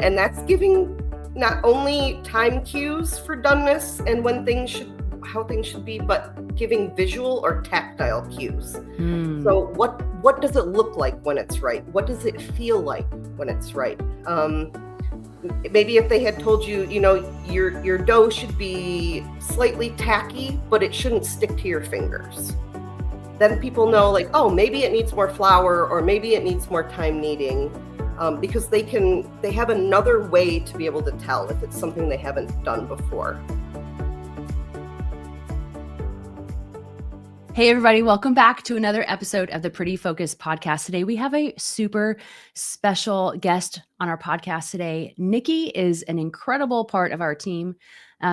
And that's giving not only time cues for doneness and how things should be, but giving visual or tactile cues. So what does it look like when it's right? What does it feel like when it's right? Maybe if they had told you, your dough should be slightly tacky, but it shouldn't stick to your fingers. Then people know, like, oh, maybe it needs more flour, or maybe it needs more time kneading, because they have another way to be able to tell if it's something they haven't done before. Hey, everybody. Welcome back to another episode of the Pretty Focused podcast. Today, we have a super special guest on our podcast today. Niki is an incredible part of our team.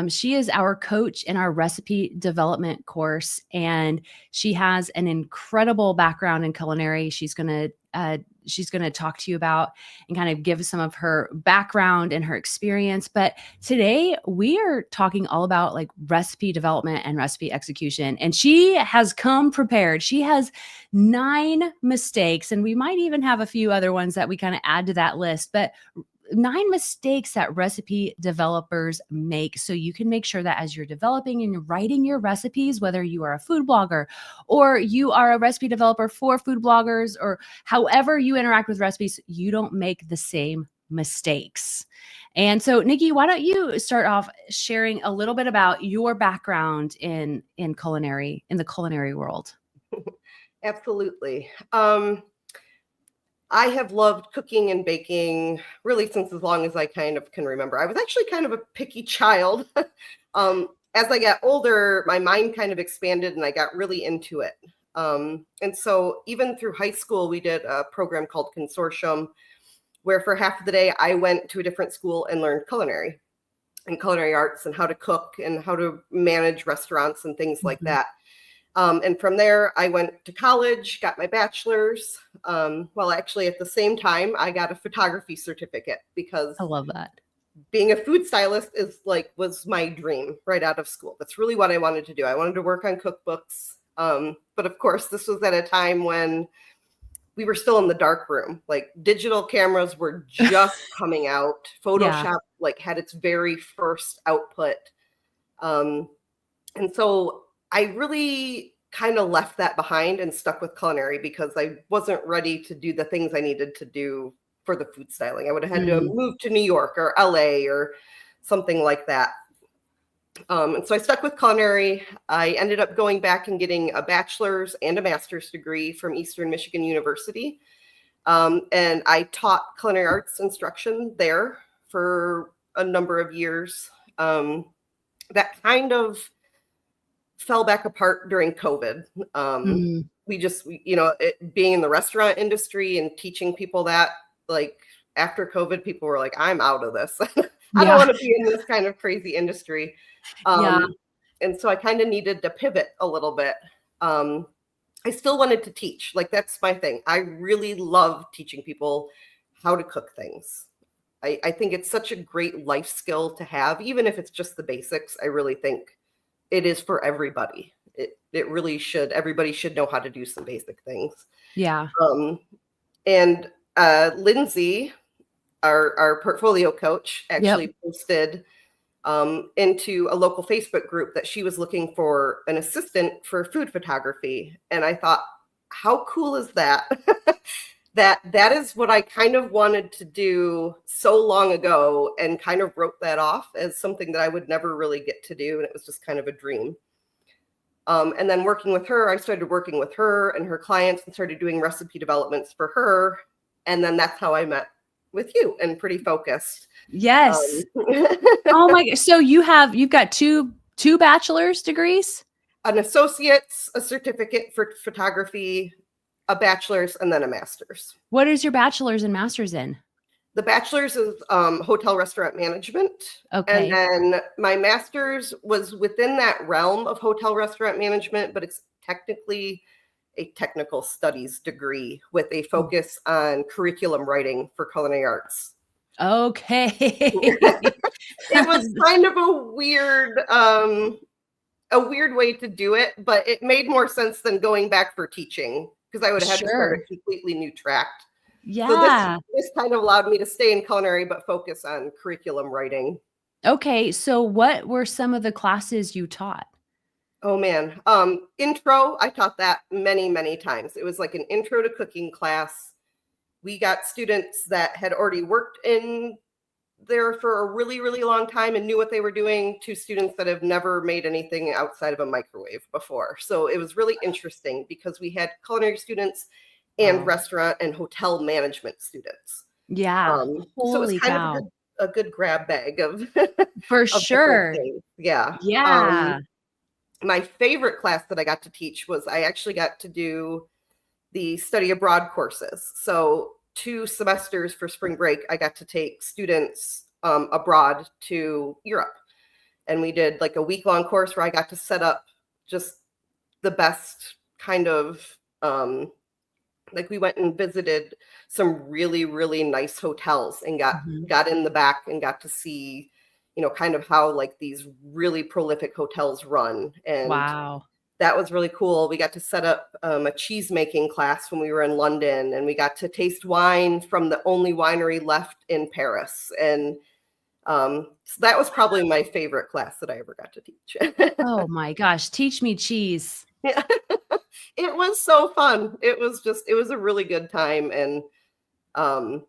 She is our coach in our recipe development course, and she has an incredible background in culinary. She's going to talk to you about and kind of give some of her background and her experience. But today we are talking all about like recipe development and recipe execution. And she has come prepared. She has 9 mistakes, and we might even have a few other ones that we kind of add to that list, but 9 mistakes that recipe developers make, so you can make sure that as you're developing and you're writing your recipes, whether you are a food blogger or you are a recipe developer for food bloggers, or however you interact with recipes, you don't make the same mistakes. And so, Niki, why don't you start off sharing a little bit about your background in the culinary world? Absolutely. I have loved cooking and baking really since as long as I kind of can remember. I was actually kind of a picky child. As I got older, my mind kind of expanded and I got really into it. And so even through high school, we did a program called Consortium, where for half of the day, I went to a different school and learned culinary and culinary arts and how to cook and how to manage restaurants and things like that. And from there, I went to college, got my bachelor's. Well, actually, at the same time, I got a photography certificate because I love that. Being a food stylist was my dream right out of school. That's really what I wanted to do. I wanted to work on cookbooks. But of course, this was at a time when we were still in the dark room. Like digital cameras were just coming out. Photoshop had its very first output. And so I really kind of left that behind and stuck with culinary because I wasn't ready to do the things I needed to do for the food styling. I would have had to move to New York or LA or something like that. And so I stuck with culinary. I ended up going back and getting a bachelor's and a master's degree from Eastern Michigan University. And I taught culinary arts instruction there for a number of years. That kind of fell back apart during COVID. Being in the restaurant industry and teaching people that, like after COVID, people were like, I'm out of this. I don't want to be in this kind of crazy industry. And so I kind of needed to pivot a little bit. I still wanted to teach. Like, that's my thing. I really love teaching people how to cook things. I think it's such a great life skill to have, even if it's just the basics. I really think it is for everybody. It really should. Everybody should know how to do some basic things. Yeah. And Lindsay, our portfolio coach, actually posted into a local Facebook group that she was looking for an assistant for food photography. And I thought, how cool is that? that is what I kind of wanted to do so long ago, and kind of wrote that off as something that I would never really get to do. And it was just kind of a dream. And then working with her, I started working with her and her clients and started doing recipe developments for her. And then that's how I met with you and Pretty Focused. Yes. Oh my God. So you've got two bachelor's degrees? An associate's, a certificate for photography, a bachelor's, and then a master's. What is your bachelor's and master's in? The bachelor's is hotel restaurant management. Okay. And then my master's was within that realm of hotel restaurant management, but it's technically a technical studies degree with a focus on curriculum writing for culinary arts. Okay. It was kind of a weird way to do it, but it made more sense than going back for teaching, because I would have had to start a completely new track. So Yeah. this kind of allowed me to stay in culinary, but focus on curriculum writing. Okay. So what were some of the classes you taught? Oh man. Intro, I taught that many, many times. It was like an intro to cooking class. We got students that had already worked in there for a really, really long time and knew what they were doing, to students that have never made anything outside of a microwave before. So it was really interesting because we had culinary students and Wow. restaurant and hotel management students. Yeah. So it was Holy kind of cow. a good grab bag of For of different sure. things. Yeah. Yeah. My favorite class that I got to teach was I actually got to do the study abroad courses. So 2 semesters for spring break, I got to take students abroad to Europe. And we did like a week-long course where I got to set up just the best kind of like we went and visited some really, really nice hotels and Mhm. got in the back and got to see, kind of how like these really prolific hotels run. And Wow. that was really cool. We got to set up a cheese making class when we were in London, and we got to taste wine from the only winery left in Paris. And so that was probably my favorite class that I ever got to teach. Oh my gosh. Teach me cheese. Yeah. It was so fun. It was a really good time. And, um,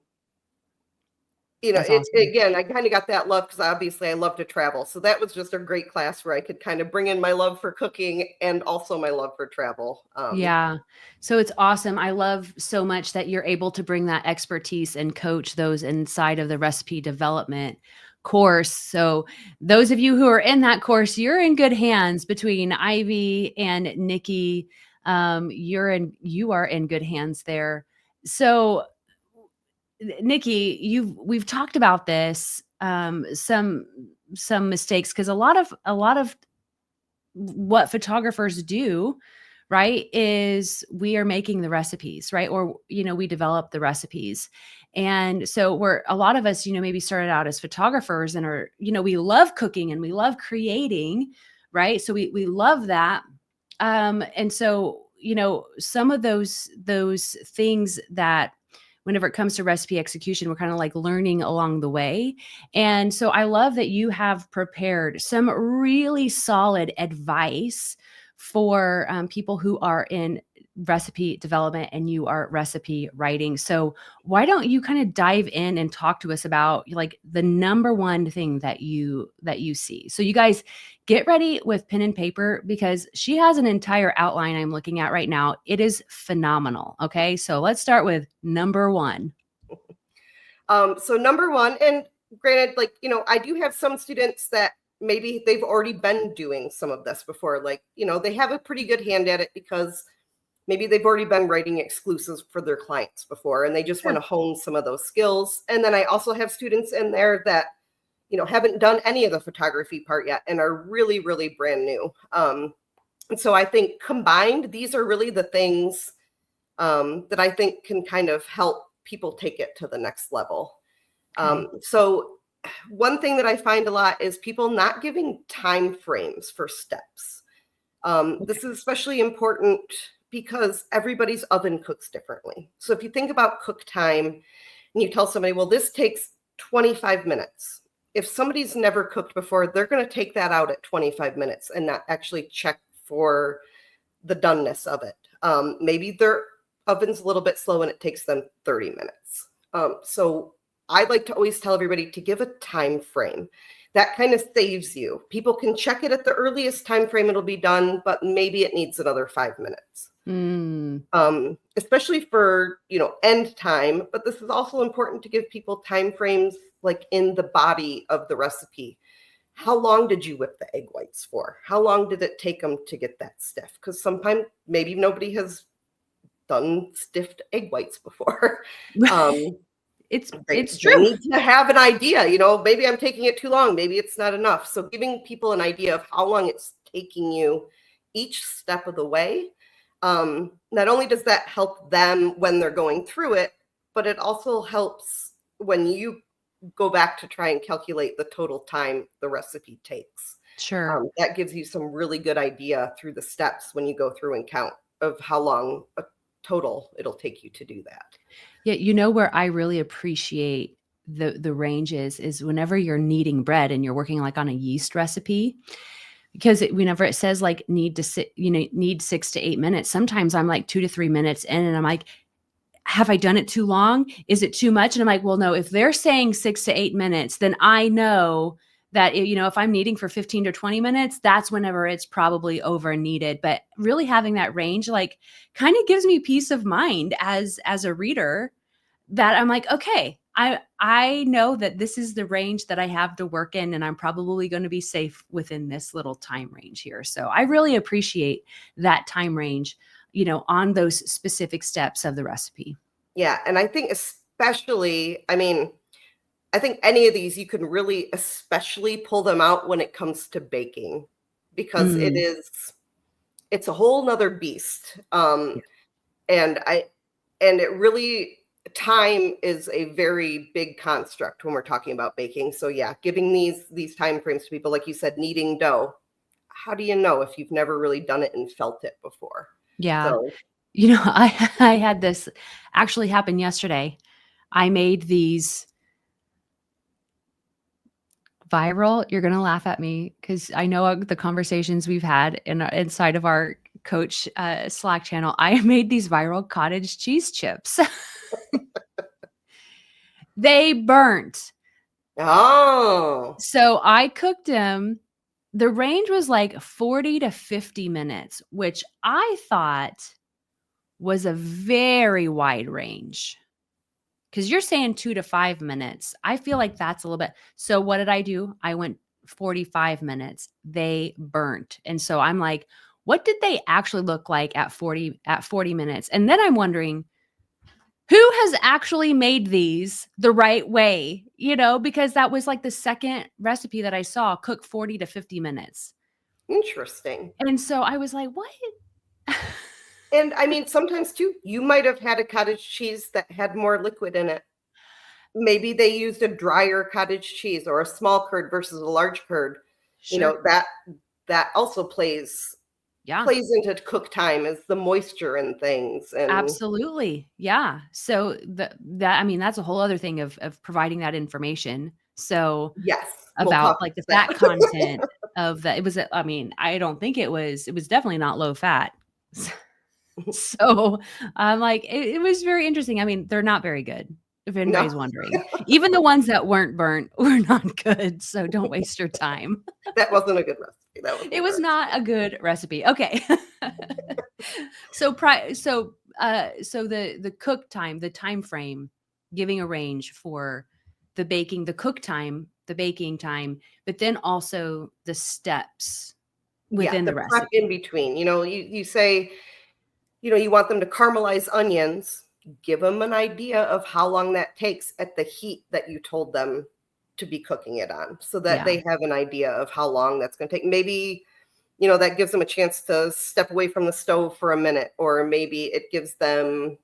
That's awesome. again, I kind of got that love because obviously I love to travel. So that was just a great class where I could kind of bring in my love for cooking and also my love for travel. Yeah. So it's awesome. I love so much that you're able to bring that expertise and coach those inside of the recipe development course. So those of you who are in that course, you're in good hands between Ivy and Niki. You are in good hands there. So Niki, we've talked about this, some mistakes, because a lot of what photographers do, right, is we are making the recipes, right? Or, we develop the recipes. And so a lot of us, maybe started out as photographers and are, we love cooking and we love creating, right? So we love that. And so, some of those things that whenever it comes to recipe execution, we're kind of like learning along the way. And so I love that you have prepared some really solid advice for people who are in recipe development and you are recipe writing. So why don't you kind of dive in and talk to us about like the number one thing that you see? So you guys get ready with pen and paper because she has an entire outline I'm looking at right now. It is phenomenal. Okay. So let's start with number one. So number one, and granted, like, I do have some students that maybe they've already been doing some of this before. Like, they have a pretty good hand at it because maybe they've already been writing exclusives for their clients before and they just want to hone some of those skills. And then I also have students in there that, haven't done any of the photography part yet and are really, really brand new. And so I think combined, these are really the things that I think can kind of help people take it to the next level. Okay. So one thing that I find a lot is people not giving time frames for steps. This is especially important because everybody's oven cooks differently. So if you think about cook time and you tell somebody, well, this takes 25 minutes. If somebody's never cooked before, they're going to take that out at 25 minutes and not actually check for the doneness of it. Maybe their oven's a little bit slow and it takes them 30 minutes. So I like to always tell everybody to give a time frame. That kind of saves you. People can check it at the earliest time frame it'll be done, but maybe it needs another 5 minutes. Mm, Especially for end time, but this is also important to give people time frames like in the body of the recipe. How long did you whip the egg whites for? How long did it take them to get that stiff? Because sometimes maybe nobody has done stiffed egg whites before. it's They true. need to have an idea, maybe I'm taking it too long, maybe it's not enough. So giving people an idea of how long it's taking you each step of the way, not only does that help them when they're going through it, but it also helps when you go back to try and calculate the total time the recipe takes. Sure. That gives you some really good idea through the steps when you go through and count of how long a total it'll take you to do that. Yeah, you know where I really appreciate the range is whenever you're kneading bread and you're working like on a yeast recipe, because whenever it says like need 6 to 8 minutes, sometimes I'm like 2 to 3 minutes in and I'm like, have I done it too long? Is it too much? And I'm like, well, no, if they're saying 6 to 8 minutes, then I know that, if I'm kneading for 15 to 20 minutes, that's whenever it's probably over kneaded. But really having that range, like, kind of gives me peace of mind as a reader, that I'm like, okay, I know that this is the range that I have to work in, and I'm probably going to be safe within this little time range here. So I really appreciate that time range, on those specific steps of the recipe. Yeah. And I think especially, I think any of these you can really especially pull them out when it comes to baking, because Mm, it's a whole nother beast. yeah. And it really, time is a very big construct when we're talking about baking. So yeah, giving these time frames to people, like you said, kneading dough. How do you know if you've never really done it and felt it before? Yeah. So I had this actually happen yesterday. I made these viral. You're going to laugh at me because I know the conversations we've had inside of our coach Slack channel. I made these viral cottage cheese chips. They burnt. oh, So I cooked them. The range was like 40 to 50 minutes, which I thought was a very wide range. Because you're saying 2 to 5 minutes. I feel like that's a little bit. So what did I do? I went 45 minutes. They burnt. And so I'm like, what did they actually look like at 40 minutes? And then I'm wondering, who has actually made these the right way? Because that was like the second recipe that I saw, cook 40 to 50 minutes. interesting. And so I was like, what? And sometimes too, you might have had a cottage cheese that had more liquid in it. Maybe they used a drier cottage cheese or a small curd versus a large curd. Sure. That also plays Yeah. into cook time, is the moisture and things. And Absolutely. Yeah. So that's a whole other thing of providing that information. So yes, we'll about talk like the about fat that. content of that. I don't think it was definitely not low fat. So I'm like, it was very interesting. They're not very good, if No, anybody's wondering. Even the ones that weren't burnt were not good. So don't waste your time. that wasn't a good recipe. That wasn't a It good was recipe. not a good recipe. Okay. So the cook time, the time frame, giving a range for the baking, the cook time, the baking time, but then also the steps Yeah, within the the prep in recipe. between. You say, you want them to caramelize onions. Give them an idea of how long that takes at the heat that you told them to be cooking it on, so that Yeah. they have an idea of how long that's going to take. Maybe, that gives them a chance to step away from the stove for a minute, or maybe it gives them,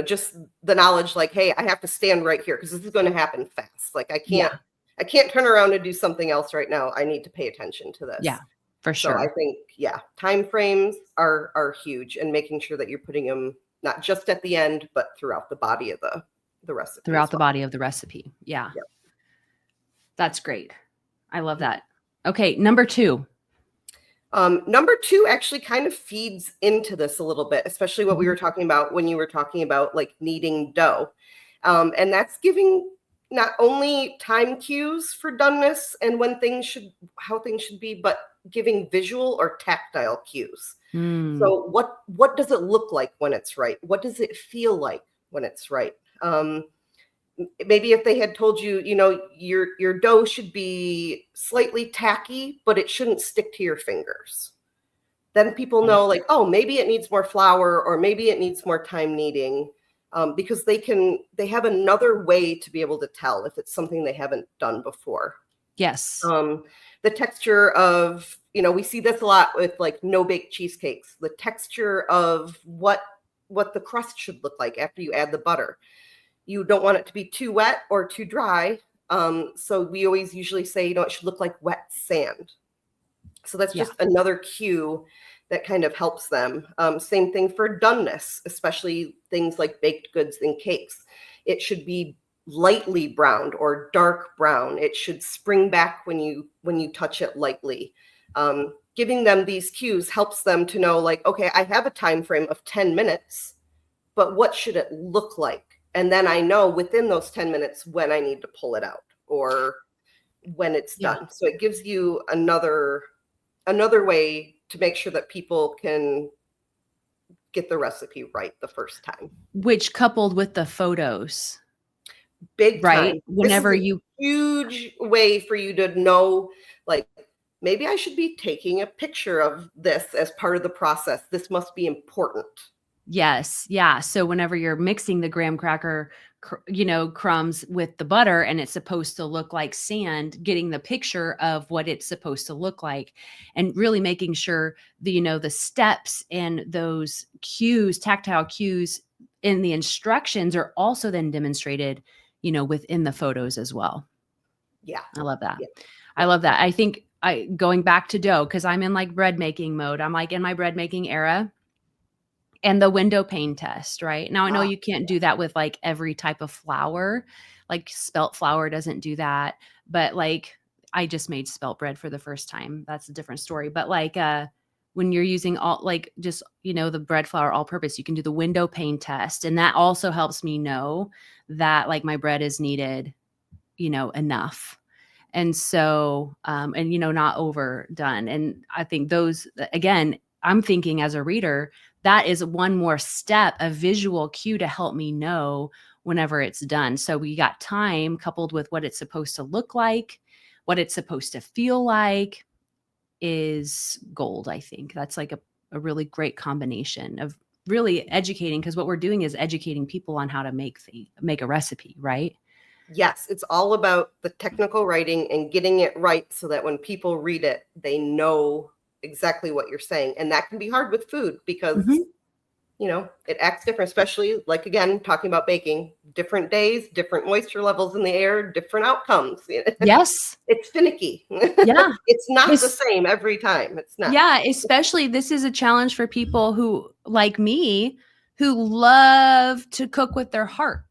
just the knowledge, like, hey, I have to stand right here because this is going to happen fast. Like, Yeah. I can't turn around and do something else right now. I need to pay attention to Yeah. this. For So I sure. think, yeah, time frames are huge, and making sure that you're putting them not just at the end, but throughout the body of the recipe Throughout as the well. body of the recipe. Yeah. Yep. That's great. I love that. Okay, number 2. Number 2 actually kind of feeds into this a little bit, especially what we Mhm. were talking about when you were talking about like kneading dough. And that's giving not only time cues for doneness and how things should be, but giving visual or tactile cues. Mm. So what does it look like when it's right? What does it feel like when it's right? Maybe if they had told you, your dough should be slightly tacky, but it shouldn't stick to your fingers. Then people Okay. know, like, oh, maybe it needs more flour, or maybe it needs more time kneading, because they have another way to be able to tell if it's something they haven't done before. Yes. Um, the texture of, we see this a lot with like no bake cheesecakes. The texture of what the crust should look like after you add the butter. You don't want it to be too wet or too dry. So we always usually say, it should look like wet sand. So that's Yeah. just another cue that kind of helps them. Same thing for doneness, especially things like baked goods and cakes. It should be lightly browned or dark brown. It should spring back when you touch it lightly. Giving them these cues helps them to know, like, okay, I have a time frame of 10 minutes, but what should it look like? And then I know within those 10 minutes when I need to pull it out or when it's done. So it gives you another way to make sure that people can get the recipe right the first time. Which, coupled with the photos, big right? time. Whenever this is a huge way for you to know, like, maybe I should be taking a picture of this as part of the process. This must be important. Yes. Yeah. So whenever you're mixing the graham cracker, crumbs with the butter and it's supposed to look like sand, getting the picture of what it's supposed to look like and really making sure the steps and those cues, tactile cues in the instructions are also then demonstrated, within the photos as well. Yeah. I love that. Yeah. I love that. I think going back to dough, because I'm in like bread making mode. I'm like in my bread making era. And the window pane test, right? Now I know you can't do that with like every type of flour. Like spelt flour doesn't do that. But like I just made spelt bread for the first time. That's a different story. But like when you're using all like just, the bread flour all purpose, you can do the window pane test. And that also helps me know that like my bread is kneaded, enough. And so, not overdone. And I think those, again, I'm thinking as a reader, that is one more step, a visual cue to help me know whenever it's done. So we got time coupled with what it's supposed to look like, what it's supposed to feel like is gold. I think that's like a really great combination of really educating, because what we're doing is educating people on how to make a recipe, right? Yes, it's all about the technical writing and getting it right so that when people read it, they know exactly what you're saying. And that can be hard with food because, it acts different, especially like, again, talking about baking, different days, different moisture levels in the air, different outcomes. Yes. It's finicky. Yeah. It's not the same every time. It's not. Yeah. Especially this is a challenge for people who, like me, who love to cook with their heart.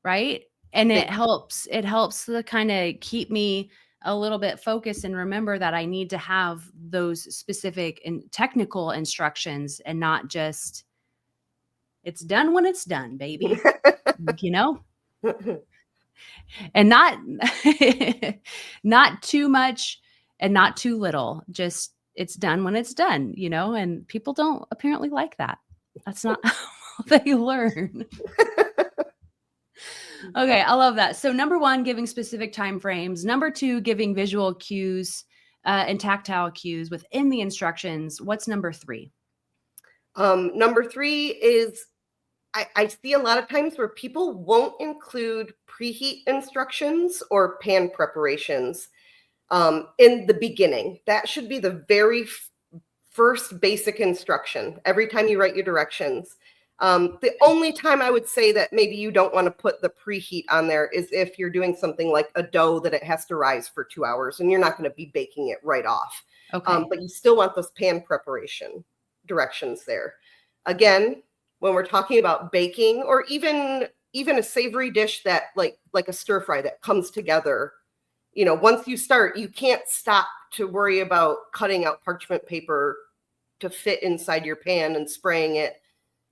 Right. And it helps to kind of keep me a little bit focused and remember that I need to have those specific and technical instructions and not just it's done when it's done, baby, and not too much and not too little, just it's done when it's done, and people don't apparently like that. That's not how they learn. Okay, I love that. So number 1, giving specific time frames. Number 2, giving visual cues and tactile cues within the instructions. What's number 3? Number 3 is I see a lot of times where people won't include preheat instructions or pan preparations in the beginning. That should be the very first basic instruction every time you write your directions. The only time I would say that maybe you don't want to put the preheat on there is if you're doing something like a dough that it has to rise for 2 hours and you're not going to be baking it right off. Okay. But you still want those pan preparation directions there. Again, when we're talking about baking or even a savory dish that like a stir fry that comes together, once you start, you can't stop to worry about cutting out parchment paper to fit inside your pan and spraying it.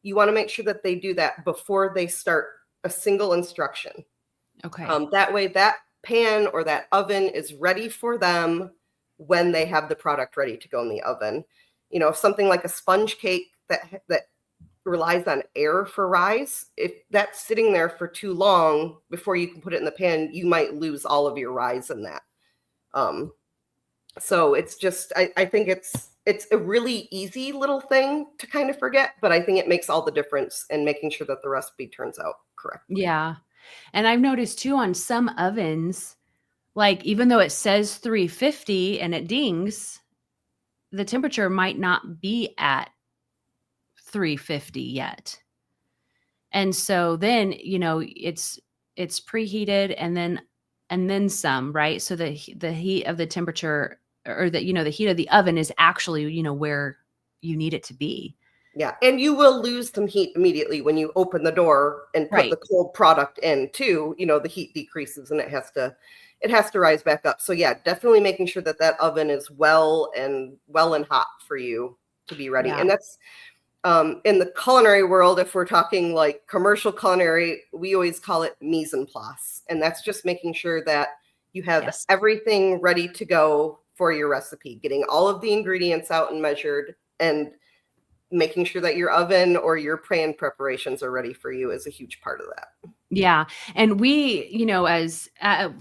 You want to make sure that they do that before they start a single instruction. Okay. That way that pan or that oven is ready for them when they have the product ready to go in the oven. Something like a sponge cake that relies on air for rise, if that's sitting there for too long before you can put it in the pan, you might lose all of your rise in that. So it's just, I think it's a really easy little thing to kind of forget, but I think it makes all the difference in making sure that the recipe turns out correctly. Yeah. And I've noticed too on some ovens, like even though it says 350 and it dings, the temperature might not be at 350 yet. And so then, it's preheated and then some, right? So the heat of the temperature or that, the heat of the oven is actually, where you need it to be. Yeah. And you will lose some heat immediately when you open the door and put the cold product in too. The heat decreases and it has to rise back up. So yeah, definitely making sure that oven is well and hot for you to be ready. Yeah. And that's in the culinary world, if we're talking like commercial culinary, we always call it mise en place. And that's just making sure that you have everything ready to go for your recipe, getting all of the ingredients out and measured, and making sure that your oven or your pan preparations are ready for you is a huge part of that. Yeah. And we, as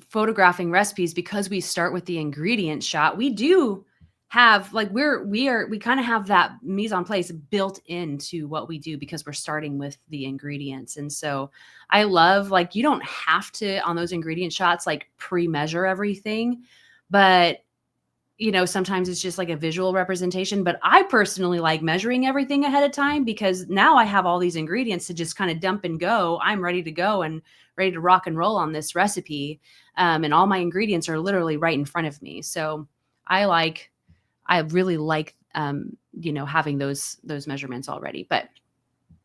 photographing recipes, because we start with the ingredient shot, we do have like, we kind of have that mise en place built into what we do because we're starting with the ingredients. And so I love, like, you don't have to, on those ingredient shots, like pre-measure everything, but sometimes it's just like a visual representation, but I personally like measuring everything ahead of time because now I have all these ingredients to just kind of dump and go. I'm ready to go and ready to rock and roll on this recipe. And all my ingredients are literally right in front of me. So I really like, having those measurements already, but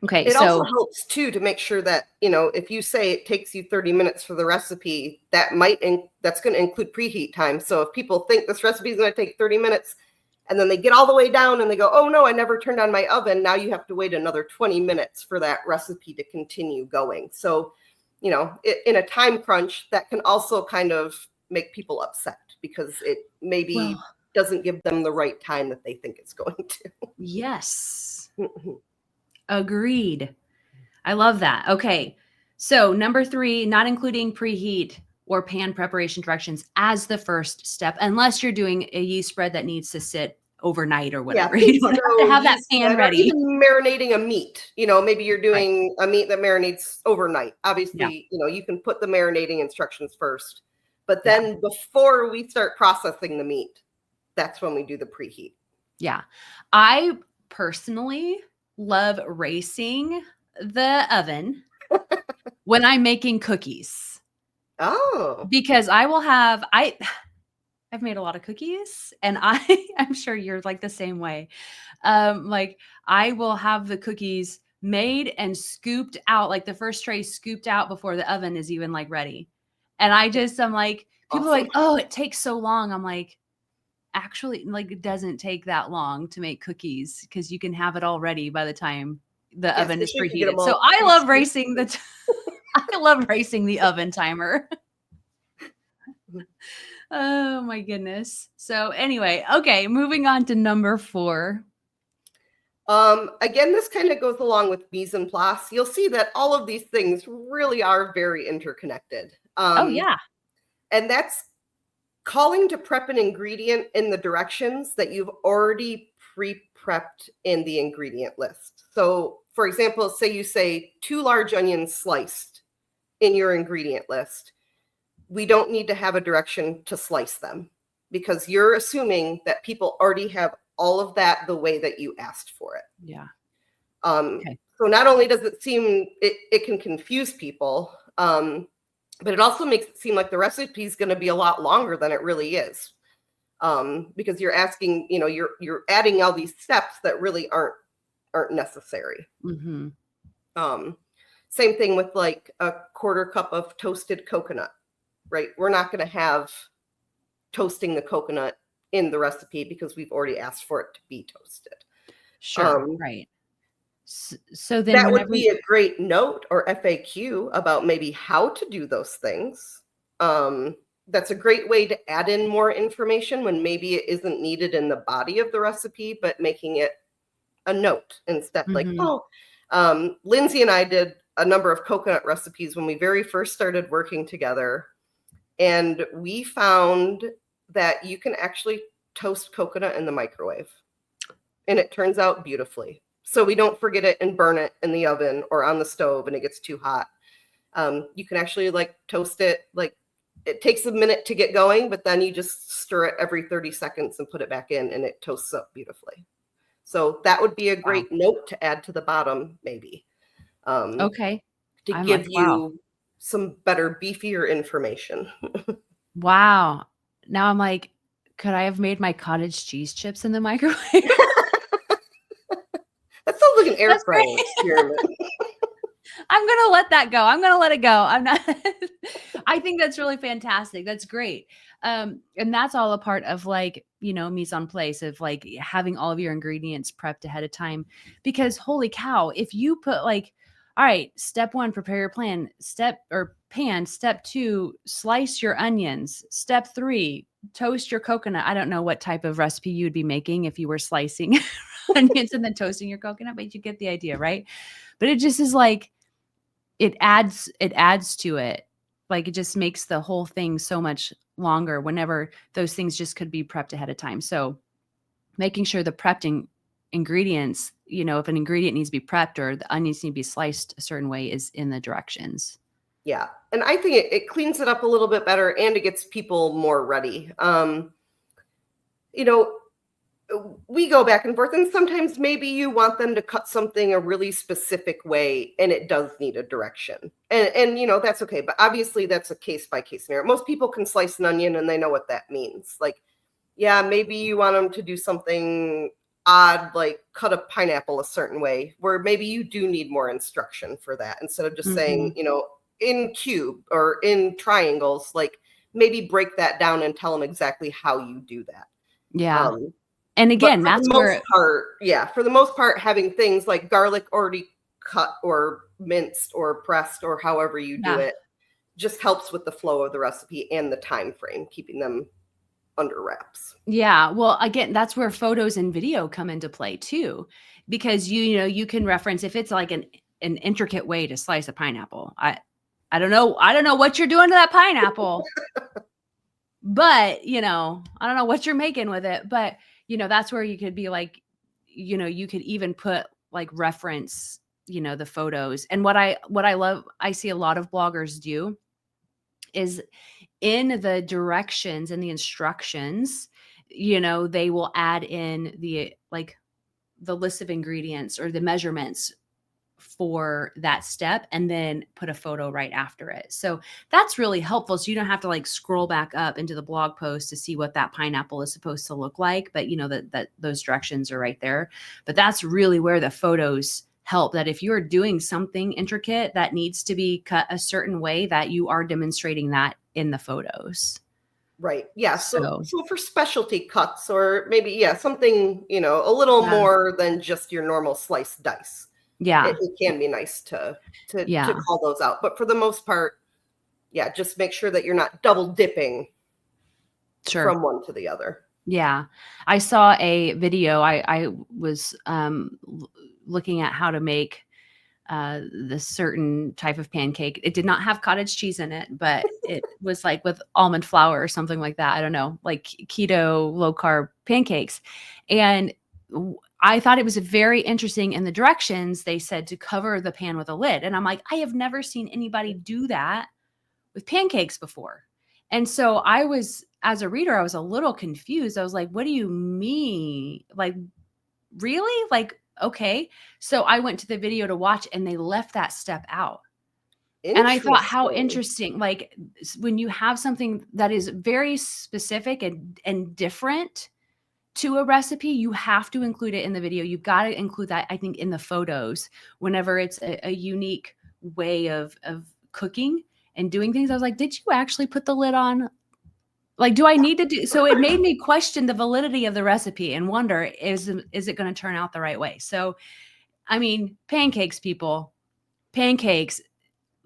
okay. It also helps too to make sure that, if you say it takes you 30 minutes for the recipe, that's going to include preheat time. So if people think this recipe is going to take 30 minutes and then they get all the way down and they go, oh no, I never turned on my oven. Now you have to wait another 20 minutes for that recipe to continue going. So, in a time crunch, that can also kind of make people upset because it maybe doesn't give them the right time that they think it's going to. Yes. Agreed. I love that. Okay. So number 3, not including preheat or pan preparation directions as the first step, unless you're doing a yeast spread that needs to sit overnight or whatever. Yeah, you don't have to have that pan ready. Even marinating a meat, maybe you're doing a meat that marinates overnight. Obviously, you can put the marinating instructions first, but then before we start processing the meat, that's when we do the preheat. Yeah. I personally love racing the oven when I'm making cookies. Oh. Because I've made a lot of cookies, and I'm sure you're like the same way. Like I will have the cookies made and scooped out, like the first tray scooped out before the oven is even like ready. And I'm like, people are like, oh, it takes so long. I'm like, actually, like, it doesn't take that long to make cookies because you can have it all ready by the time the oven is preheated. So I love racing I love racing the oven timer. Oh my goodness. So anyway, okay, moving on to number 4. Again, this kind of goes along with mise en place. You'll see that all of these things really are very interconnected. Oh yeah. And that's calling to prep an ingredient in the directions that you've already pre-prepped in the ingredient list. So for example, say you say 2 large onions sliced in your ingredient list. We don't need to have a direction to slice them because you're assuming that people already have all of that the way that you asked for it. Yeah. Okay. So not only does it seem, it can confuse people, but it also makes it seem like the recipe is going to be a lot longer than it really is. Because you're asking, you're adding all these steps that really aren't necessary. Mm-hmm. Same thing with like a 1/4 cup of toasted coconut, right? We're not going to have toasting the coconut in the recipe because we've already asked for it to be toasted. Sure. Right. So then that would be a great note or FAQ about maybe how to do those things. That's a great way to add in more information when maybe it isn't needed in the body of the recipe, but making it a note instead. Like, Lindsay and I did a number of coconut recipes when we very first started working together. And we found that you can actually toast coconut in the microwave. And it turns out beautifully. So we don't forget it and burn it in the oven or on the stove and it gets too hot. You can actually like toast it. Like it takes a minute to get going, but then you just stir it every 30 seconds and put it back in and it toasts up beautifully. So that would be a great note to add to the bottom, maybe. Okay. To give you some better, beefier information. Wow. Now I'm like, Could I have made my cottage cheese chips in the microwave? That sounds like an air That's fryer great. experiment. I'm going to let that go. I'm going to let it go. I'm not, I think that's really fantastic. That's great. And that's all a part of like, mise en place of like having all of your ingredients prepped ahead of time, because holy cow, if you put like, all right, step 1, prepare your step 2, slice your onions. Step 3, toast your coconut. I don't know what type of recipe you'd be making if you were slicing onions and then toasting your coconut, but you get the idea, right? But it just is like, it adds to it. Like it just makes the whole thing so much longer whenever those things just could be prepped ahead of time. So making sure the prepped ingredients, if an ingredient needs to be prepped or the onions need to be sliced a certain way, is in the directions. Yeah. And I think it cleans it up a little bit better, and it gets people more ready. We go back and forth, and sometimes maybe you want them to cut something a really specific way and it does need a direction. And that's okay. But obviously that's a case by case scenario. Most people can slice an onion and they know what that means. Like, yeah, maybe you want them to do something odd, like cut a pineapple a certain way, where maybe you do need more instruction for that instead of just saying, in cube or in triangles, like maybe break that down and tell them exactly how you do that. Yeah. And again, for the most part, having things like garlic already cut or minced or pressed or however you do it just helps with the flow of the recipe and the time frame, keeping them under wraps. Yeah. Well, again, that's where photos and video come into play too, because you can reference if it's like an intricate way to slice a pineapple. I don't know what you're doing to that pineapple. But, I don't know what you're making with it, but that's where you could be like, you could even put like reference, the photos. And what I love, I see a lot of bloggers do is in the directions and the instructions, they will add in the list of ingredients or the measurements for that step and then put a photo right after it. So that's really helpful. So you don't have to like scroll back up into the blog post to see what that pineapple is supposed to look like, but that those directions are right there. But that's really where the photos help, that if you're doing something intricate that needs to be cut a certain way, that you are demonstrating that in the photos. Right. Yeah. So for specialty cuts or maybe, something, a little more than just your normal sliced dice. Yeah. It can be nice to call those out. But for the most part, just make sure that you're not double dipping from one to the other. Yeah. I saw a video. I was looking at how to make this certain type of pancake. It did not have cottage cheese in it, but it was like with almond flour or something like that. I don't know, like keto, low carb pancakes. And I thought it was very interesting. In the directions, they said to cover the pan with a lid. And I'm like, I have never seen anybody do that with pancakes before. And so as a reader, I was a little confused. I was like, what do you mean? Like, really? Like, okay. So I went to the video to watch and they left that step out. And I thought, how interesting. Like when you have something that is very specific and different to a recipe, you have to include it in the video. You've got to include that, I think, in the photos whenever it's a unique way of cooking and doing things. I was like, did you actually put the lid on? Like, do I need to do? So it made me question the validity of the recipe and wonder, is it going to turn out the right way? So, I mean, pancakes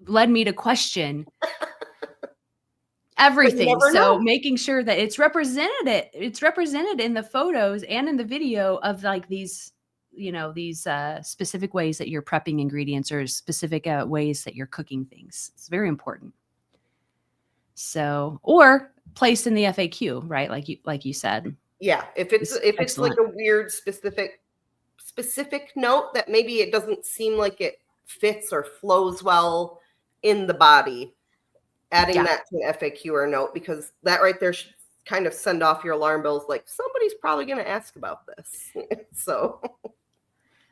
led me to question everything. So making sure that it's represented in the photos and in the video of like these, these specific ways that you're prepping ingredients or specific ways that you're cooking things. It's very important. So, or placed in the FAQ, right? Like you said. Yeah. If it's like a weird specific note that maybe it doesn't seem like it fits or flows well in the body, adding that to an FAQ or a note, because that right there should kind of send off your alarm bells. Like somebody's probably going to ask about this. So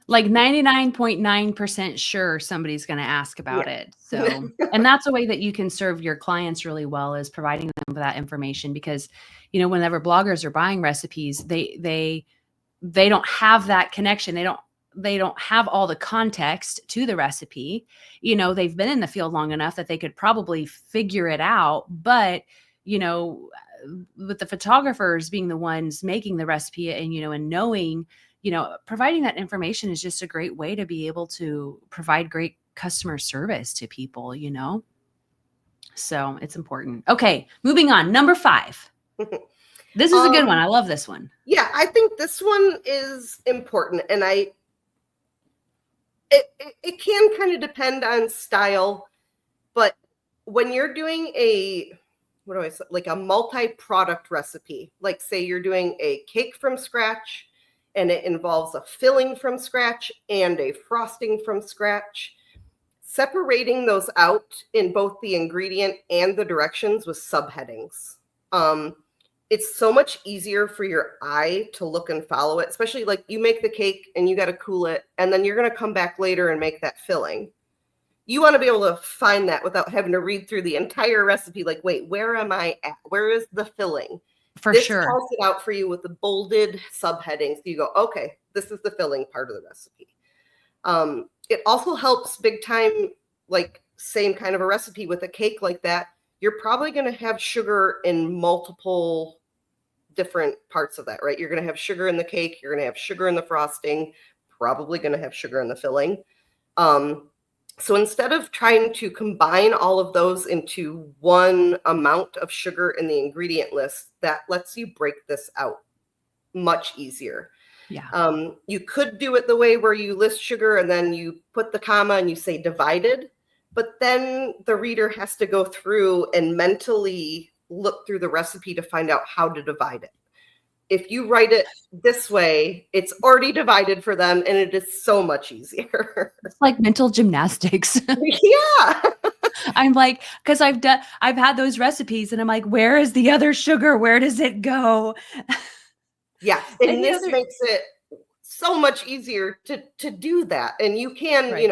like 99.9% sure somebody's going to ask about it. So, and that's a way that you can serve your clients really well, is providing them that information because, whenever bloggers are buying recipes, they don't have that connection. They don't have all the context to the recipe. They've been in the field long enough that they could probably figure it out. But, with the photographers being the ones making the recipe and knowing, providing that information is just a great way to be able to provide great customer service to people, So it's important. Okay, moving on. Number 5. This is a good one. I love this one. Yeah, I think this one is important. And it can kind of depend on style, but when you're doing like a multi-product recipe, like say you're doing a cake from scratch and it involves a filling from scratch and a frosting from scratch, separating those out in both the ingredient and the directions with subheadings. It's so much easier for your eye to look and follow it, especially like you make the cake and you got to cool it, and then you're going to come back later and make that filling. You want to be able to find that without having to read through the entire recipe. Like, wait, where am I at? Where is the filling? This sure. Calls it out for you with the bolded subheadings. So you go, okay, this is the filling part of the recipe. It also helps big time, like same kind of a recipe with a cake like that. You're probably going to have sugar in multiple different parts of that, right? You're going to have sugar in the cake. You're going to have sugar in the frosting, probably going to have sugar in the filling. So instead of trying to combine all of those into one amount of sugar in the ingredient list, that lets you break this out much easier. Yeah. You could do it the way where you list sugar and then you put the comma and you say divided, but then the reader has to go through and mentally look through the recipe to find out how to divide it. If you write it this way, it's already divided for them, and it is so much easier. It's like mental gymnastics. Yeah. I'm like, because I've had those recipes, and I'm like, where is the other sugar? Where does it go? Yeah, and this makes it so much easier to do that. And you can, right.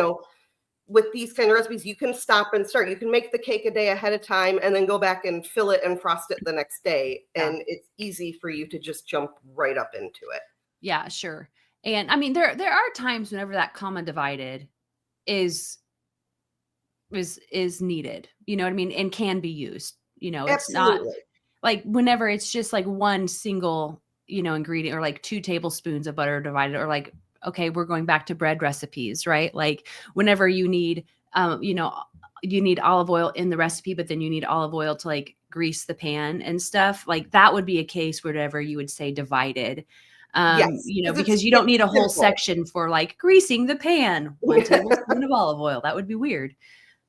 With these kind of recipes, you can stop and start. You can make the cake a day ahead of time and then go back and fill it and frost it the next day. Yeah. And it's easy for you to just jump right up into it. Yeah, sure. And I mean, there are times whenever that comma divided is needed, you know what I mean? And can be used, it's Absolutely. not like whenever it's just like one single, ingredient or like 2 tablespoons of butter divided, or like, okay, we're going back to bread recipes, right? Like whenever you need, you need olive oil in the recipe, but then you need olive oil to like grease the pan and stuff. Like that would be a case wherever you would say divided, yes, because you don't need a whole section for like greasing the pan, 1 tablespoon of olive oil. That would be weird.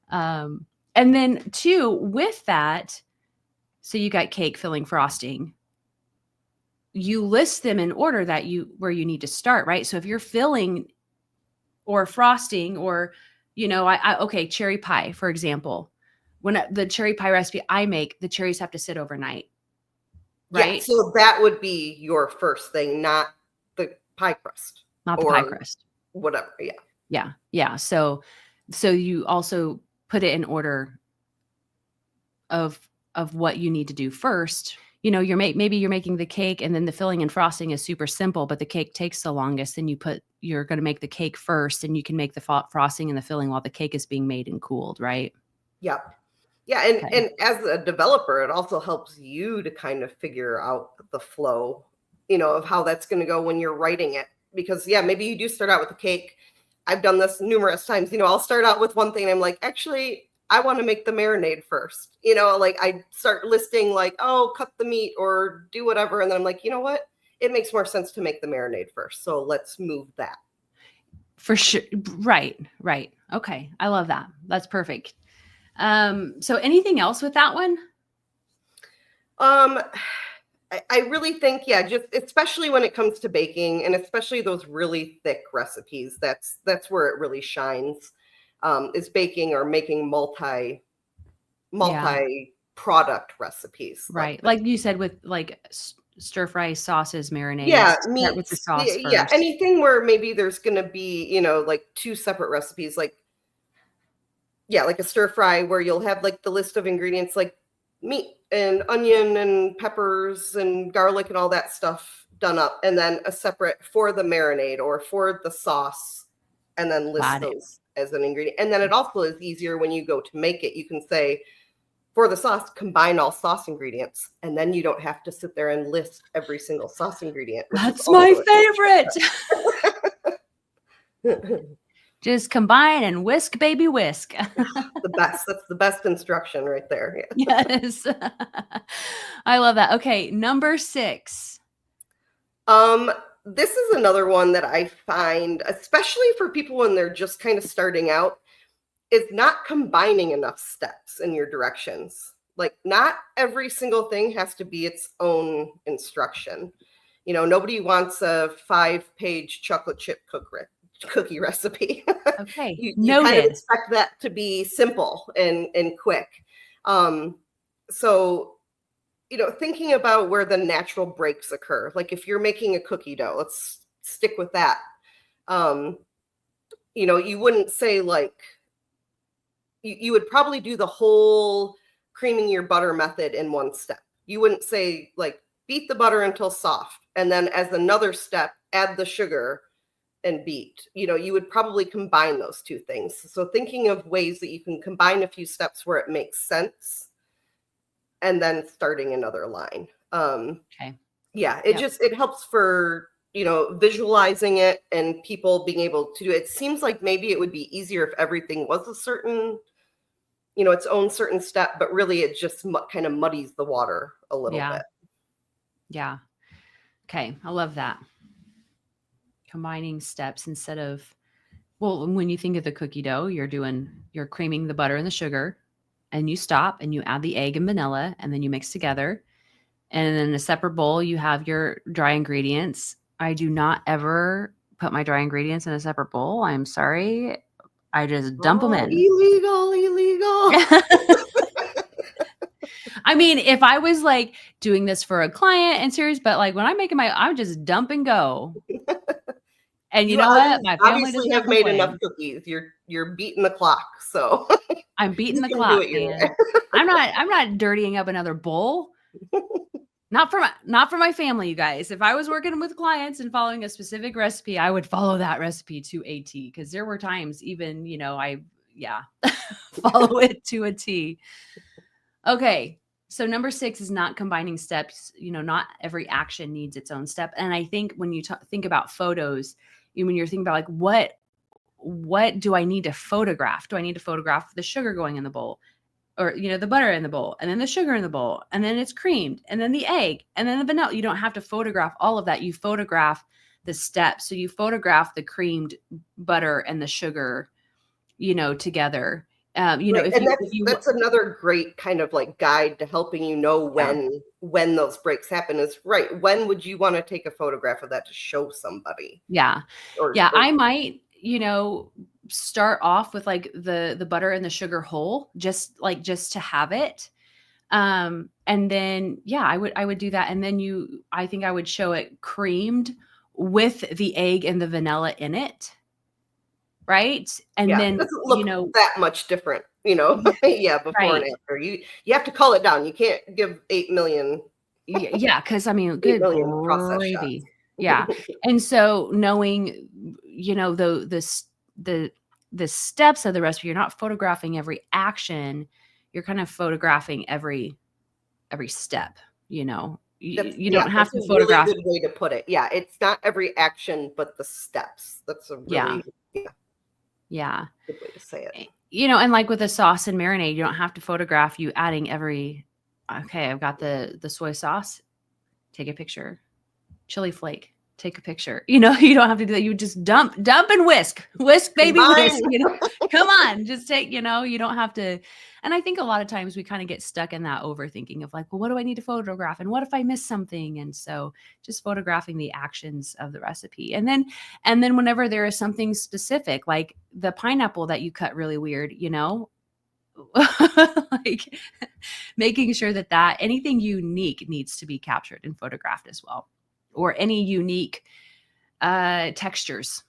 And then 2, with that, so you got cake, filling, frosting. You list them in order that where you need to start, right? So if you're filling or frosting or, okay, cherry pie, for example, when the cherry pie recipe I make, the cherries have to sit overnight, right? Yeah, so that would be your first thing, not the pie crust. Not the pie crust. Whatever, yeah. Yeah, yeah. So you also put it in order of what you need to do first. Maybe you're making the cake and then the filling and frosting is super simple, but the cake takes the longest. Then you're going to make the cake first, and you can make the frosting and the filling while the cake is being made and cooled, right? Yep. Yeah. And as a developer, it also helps you to kind of figure out the flow, of how that's going to go when you're writing it. Because maybe you do start out with the cake. I've done this numerous times. I'll start out with one thing and I'm like, actually, I want to make the marinade first. Like I start listing like, oh, cut the meat or do whatever. And then I'm like, you know what? It makes more sense to make the marinade first. So let's move that. For sure. Right. Okay. I love that. That's perfect. So anything else with that one? I really think, just especially when it comes to baking, and especially those really thick recipes, that's where it really shines. Is baking or making multi product recipes. Right. Like you said, with like stir fry sauces, marinades. Yeah. Start with the sauce first. Yeah. Anything where maybe there's going to be, like 2 separate recipes, like a stir fry where you'll have like the list of ingredients, like meat and onion and peppers and garlic and all that stuff done up, and then a separate for the marinade or for the sauce, and then list Got it. those as an ingredient. And then it also is easier when you go to make it. You can say, for the sauce, combine all sauce ingredients, and then you don't have to sit there and list every single sauce ingredient. That's my favorite. Just combine and whisk, baby, whisk. The best. That's the best instruction right there. Yeah. Yes. I love that. Okay, number 6. This is another one that I find, especially for people when they're just kind of starting out, is not combining enough steps in your directions. Like, not every single thing has to be its own instruction. You know, nobody wants a 5-page chocolate chip cookie recipe. Okay, you noted. kind of expect that to be simple and quick. So, you know, thinking about where the natural breaks occur, like if you're making a cookie dough, let's stick with that. You know, you wouldn't say like, you would probably do the whole creaming your butter method in one step. You wouldn't say like, beat the butter until soft, and then as another step, add the sugar and beat. You know, you would probably combine those two things. So thinking of ways that you can combine a few steps where it makes sense, and then starting another line. Okay. Yeah, it helps for, you know, visualizing it and people being able to do it. It seems like maybe it would be easier if everything was a certain, you know, its own certain step, but really it just kind of muddies the water a little bit. Yeah. Okay. I love that. Combining steps instead of, well, when you think of the cookie dough, you're creaming the butter and the sugar, and you stop and you add the egg and vanilla, and then you mix together. And then in a separate bowl, you have your dry ingredients. I do not ever put my dry ingredients in a separate bowl. I'm sorry. I just dump them in. Illegal. I mean, if I was like doing this for a client and serious, but like when I'm making I'm just dump and go. And you know what? My family obviously does have made enough cookies. You're beating the clock, so I'm beating the clock, man. I'm not dirtying up another bowl. Not for my family, you guys. If I was working with clients and following a specific recipe, I would follow that recipe to a T, because there were times even, you know, follow it to a T. Okay. So number 6 is not combining steps. You know, not every action needs its own step. And I think when you think about photos, when you're thinking about like, what do I need to photograph? Do I need to photograph the sugar going in the bowl, or, you know, the butter in the bowl, and then the sugar in the bowl, and then it's creamed, and then the egg, and then the vanilla? You don't have to photograph all of that. You photograph the steps. So you photograph the creamed butter and the sugar, you know, together. You know, that's another great kind of like guide to helping you know when those breaks happen is right. When would you want to take a photograph of that to show somebody? Yeah. I might, you know, start off with like the butter and the sugar whole, just to have it. And then, I would do that. And then I think I would show it creamed with the egg and the vanilla in it. Right. And then, it doesn't look that much different, you know, before and after. You have to cull it down. You can't give 8 million. Because I mean, good gravy. Yeah. And so knowing, you know, the steps of the recipe, you're not photographing every action. You're kind of photographing every step, you know. You don't have to photograph. Really good way to put it. Yeah, it's not every action, but the steps. That's a really good way to say it. You know, and like with a sauce and marinade, you don't have to photograph you adding every. Okay, I've got the soy sauce. Take a picture. Chili flake. Take a picture. You know, you don't have to do that. You just dump and whisk, baby, whisk. You know, come on, just take. You know, you don't have to. And I think a lot of times we kind of get stuck in that overthinking of like, well, what do I need to photograph? And what if I miss something? And so just photographing the actions of the recipe. And then whenever there is something specific, like the pineapple that you cut really weird, you know, like making sure that anything unique needs to be captured and photographed as well, or any unique textures.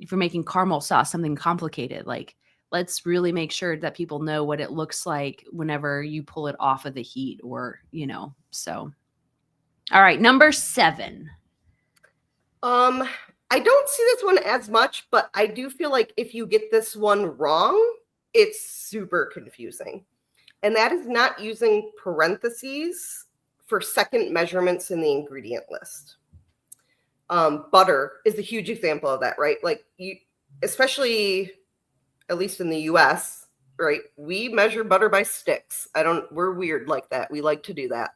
If you're making caramel sauce, something complicated, like let's really make sure that people know what it looks like whenever you pull it off of the heat, or, so. All right, number 7. I don't see this one as much, but I do feel like if you get this one wrong, it's super confusing. And that is not using parentheses for second measurements in the ingredient list. Butter is a huge example of that, right? Like especially at least in the US, right? We measure butter by sticks. We're weird like that. We like to do that.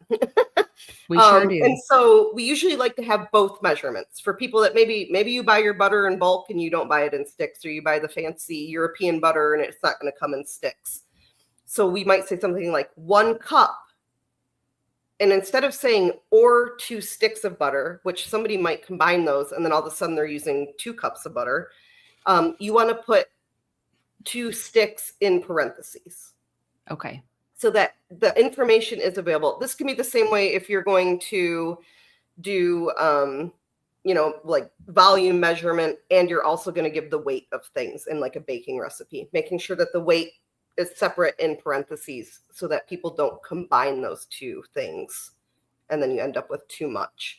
We sure do. And so we usually like to have both measurements for people that maybe you buy your butter in bulk and you don't buy it in sticks, or you buy the fancy European butter and it's not going to come in sticks. So we might say something like 1 cup. And instead of saying or 2 sticks of butter, which somebody might combine those, and then all of a sudden they're using 2 cups of butter, you want to put 2 sticks in parentheses. Okay. So that the information is available. This can be the same way if you're going to do, like volume measurement, and you're also going to give the weight of things in like a baking recipe, making sure that the weight is separate in parentheses so that people don't combine those 2 things and then you end up with too much.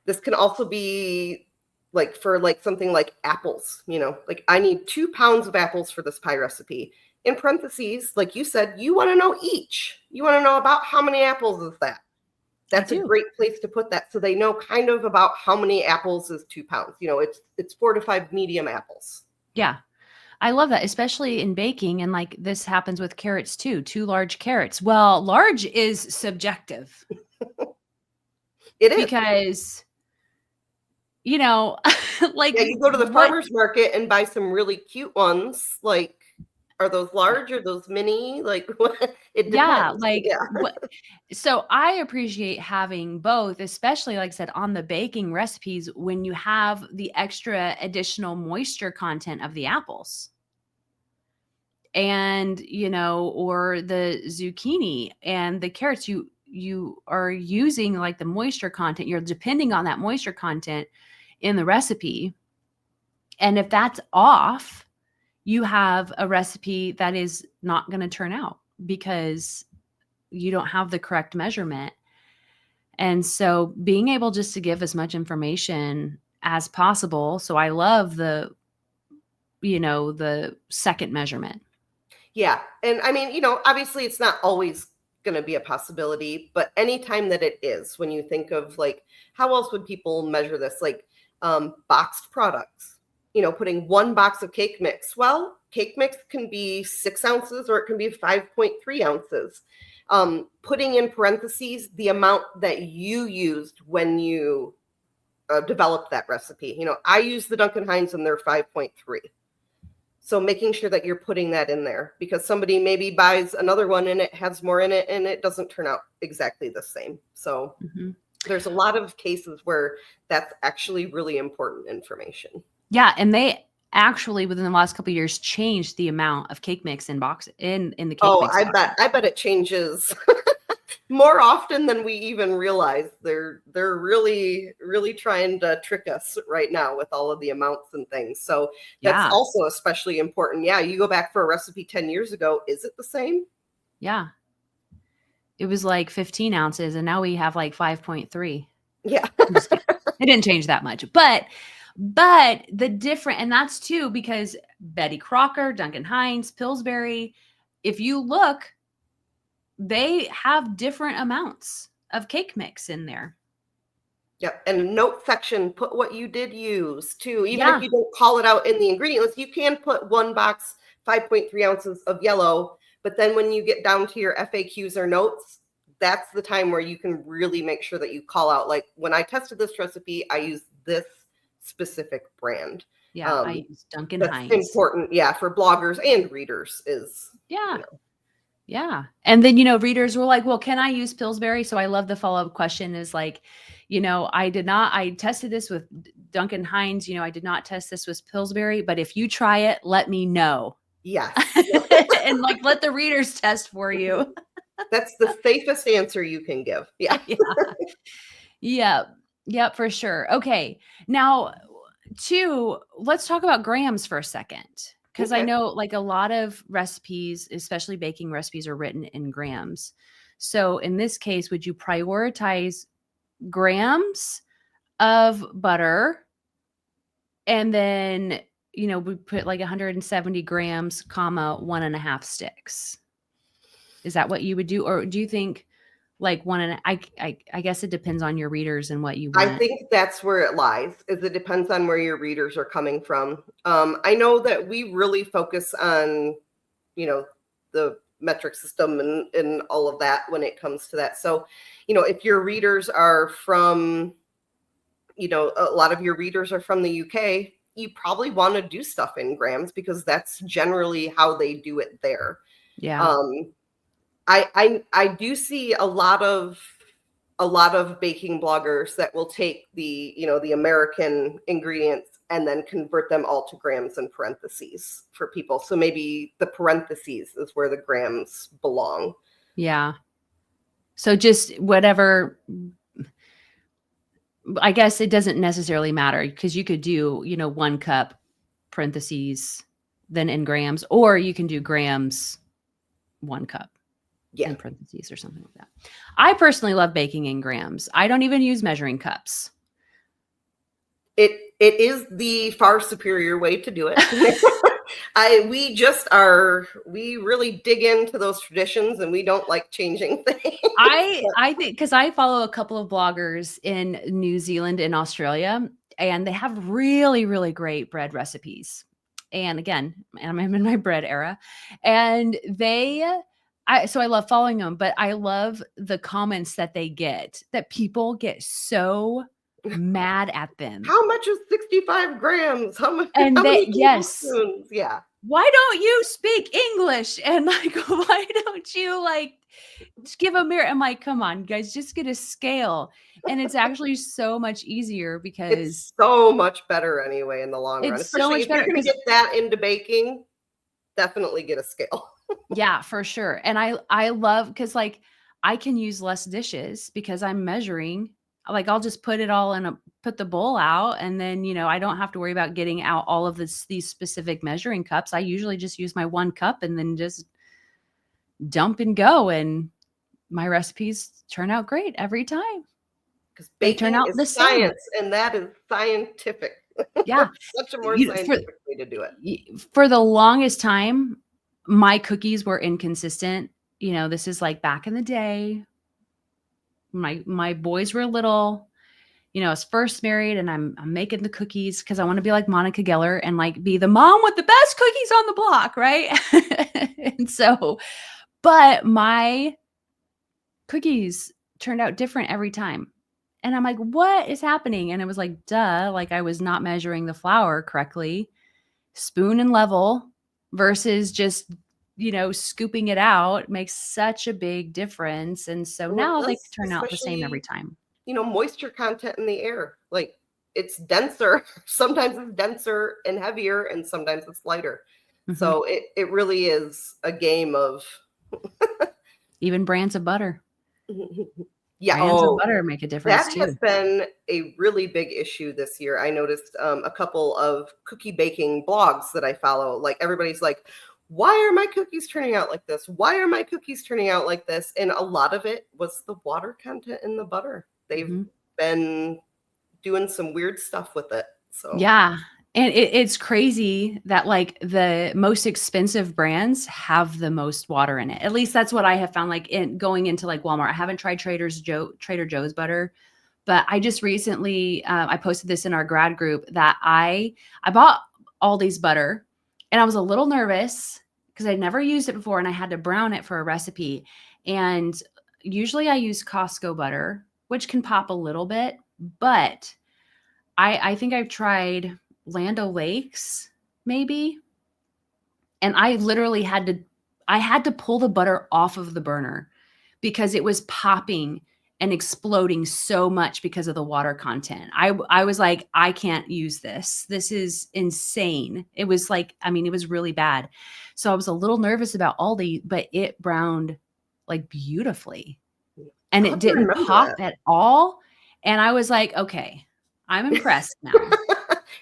This can also be like for like something like apples, like I need 2 pounds of apples for this pie recipe. In parentheses, like you said, you want to know each. You want to know about how many apples is that. That's a great place to put that, so they know kind of about how many apples is 2 pounds. It's 4 to 5 medium apples. Yeah. I love that, especially in baking. And like this happens with carrots too. 2 large carrots. Well, large is subjective. It is. Because, like. Yeah, you go to the farmer's market and buy some really cute ones. Like, are those large or those mini? Like, it depends. So I appreciate having both, especially like I said, on the baking recipes, when you have the extra additional moisture content of the apples and, or the zucchini and the carrots, you are using like the moisture content. You're depending on that moisture content in the recipe. And if that's off, you have a recipe that is not going to turn out because you don't have the correct measurement. And so being able just to give as much information as possible. So I love the second measurement. Yeah. And I mean, obviously it's not always going to be a possibility, but anytime that it is, when you think of like, how else would people measure this? Like boxed products, putting 1 box of cake mix. Well, cake mix can be 6 ounces or it can be 5.3 ounces. Putting in parentheses the amount that you used when you developed that recipe. I use the Duncan Hines and they're 5.3. So making sure that you're putting that in there, because somebody maybe buys another one and it has more in it and it doesn't turn out exactly the same. So there's a lot of cases where that's actually really important information. Yeah. And they actually within the last couple of years changed the amount of cake mix in the cake mix. Oh, I bet it changes more often than we even realize. They're really, really trying to trick us right now with all of the amounts and things. So that's also especially important. Yeah, you go back for a recipe 10 years ago, is it the same? Yeah. It was like 15 ounces and now we have like 5.3. Yeah. It didn't change that much, but the different, and that's too, because Betty Crocker, Duncan Hines, Pillsbury, if you look, they have different amounts of cake mix in there. Yep. And a note section, put what you did use too. Even if you don't call it out in the ingredient list, you can put 1 box, 5.3 ounces of yellow. But then when you get down to your FAQs or notes, that's the time where you can really make sure that you call out, like, when I tested this recipe, I used this specific brand. Yeah, I use Duncan Hines. That's important, for bloggers and readers is. Yeah. And then, readers were like, well, can I use Pillsbury? So I love the follow-up question is like, I tested this with Duncan Hines. I did not test this with Pillsbury, but if you try it, let me know. Yes. And like, let the readers test for you. That's the safest answer you can give. Yeah, for sure. Okay. Now, let's talk about grams for a second. Because I Okay. know like a lot of recipes, especially baking recipes, are written in grams. So in this case, would you prioritize grams of butter and then, we put like 170 grams, comma, 1.5 sticks? Is that what you would do? Or do you think like I guess it depends on your readers and what you I want. think that's where it lies, is it depends on where your readers are coming from. I know that we really focus on, the metric system and all of that when it comes to that. So, if your readers are from, a lot of your readers are from the UK, you probably want to do stuff in grams because that's generally how they do it there. Yeah. Um, I do see a lot of baking bloggers that will take the American ingredients and then convert them all to grams and parentheses for people. So maybe the parentheses is where the grams belong. Yeah. So just whatever, I guess it doesn't necessarily matter because you could do, 1 cup parentheses then in grams, or you can do grams 1 cup Yeah. in parentheses or something like that. I personally love baking in grams. I don't even use measuring cups. It is the far superior way to do it. We really dig into those traditions and we don't like changing things. I think because I follow a couple of bloggers in New Zealand and Australia, and they have really, really great bread recipes. And again, I'm in my bread era, and so I love following them, but I love the comments that they get, that people get so mad at them. How much is 65 grams? How And many yes, tablespoons? Yeah. why don't you speak English? And like, why don't you like just give a mirror? I'm like, come on, guys, just get a scale. And it's actually so much easier because It's so much better anyway in the long run. it's so Especially much if you're better. going to Because get that into baking, definitely get a scale. yeah, for sure. And I love because like I can use less dishes because I'm measuring. Like I'll just put it all put the bowl out, and then I don't have to worry about getting out all of these specific measuring cups. I usually just use my 1 cup and then just dump and go, and my recipes turn out great every time. Because They turn baking out is the same. science, and that is scientific. Yeah. Such a more For scientific way to do it. for the longest time, my cookies were inconsistent. This is like back in the day. My boys were little. I was first married, and I'm making the cookies because I want to be like Monica Geller and like be the mom with the best cookies on the block, right? And so, but my cookies turned out different every time. And I'm like, what is happening? And it was like, duh, like I was not measuring the flour correctly, spoon and level versus just, scooping it out makes such a big difference. And so Well, it now they does, turn out the same every especially, time. moisture content in the air. Like it's denser. Sometimes it's denser and heavier, and sometimes it's lighter. Mhm. So it really is a game of Even brands of butter. yeah. Brands of Oh, butter make a difference that has too. been a really big issue this year. I noticed a couple of cookie baking blogs that I follow. Like everybody's like, why are my cookies turning out like this? Why are my cookies turning out like this? And a lot of it was the water content in the butter. They've Mhm. been doing some weird stuff with it. So Yeah. And it's crazy that like the most expensive brands have the most water in it. At least that's what I have found, like in going into like Walmart. I haven't tried Trader Joe's butter, but I just recently I posted this in our grad group that I bought Aldi's butter, and I was a little nervous because I'd never used it before and I had to brown it for a recipe. And usually I use Costco butter, which can pop a little bit, but I think I've tried Land O'Lakes maybe, and I had to pull the butter off of the burner because it was popping and exploding so much because of the water content. I was like, I can't use this. This is insane. It was like, I mean, it was really bad. So I was a little nervous about Aldi, but it browned like beautifully and I'll it have to didn't remember pop that. at all. And I was like, okay, I'm impressed now.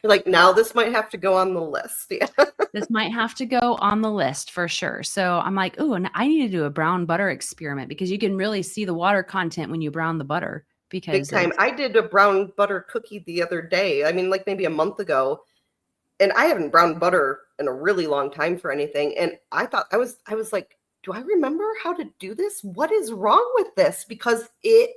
Like, now this might have to go on the list. Yeah. This might have to go on the list for sure. So I'm like, oh, and I need to do a brown butter experiment because you can really see the water content when you brown the butter. Big Because time. I did a brown butter cookie the other day. I mean, like maybe a month ago. And I haven't browned butter in a really long time for anything. And I thought I was like, do I remember how to do this? What is wrong with this? Because it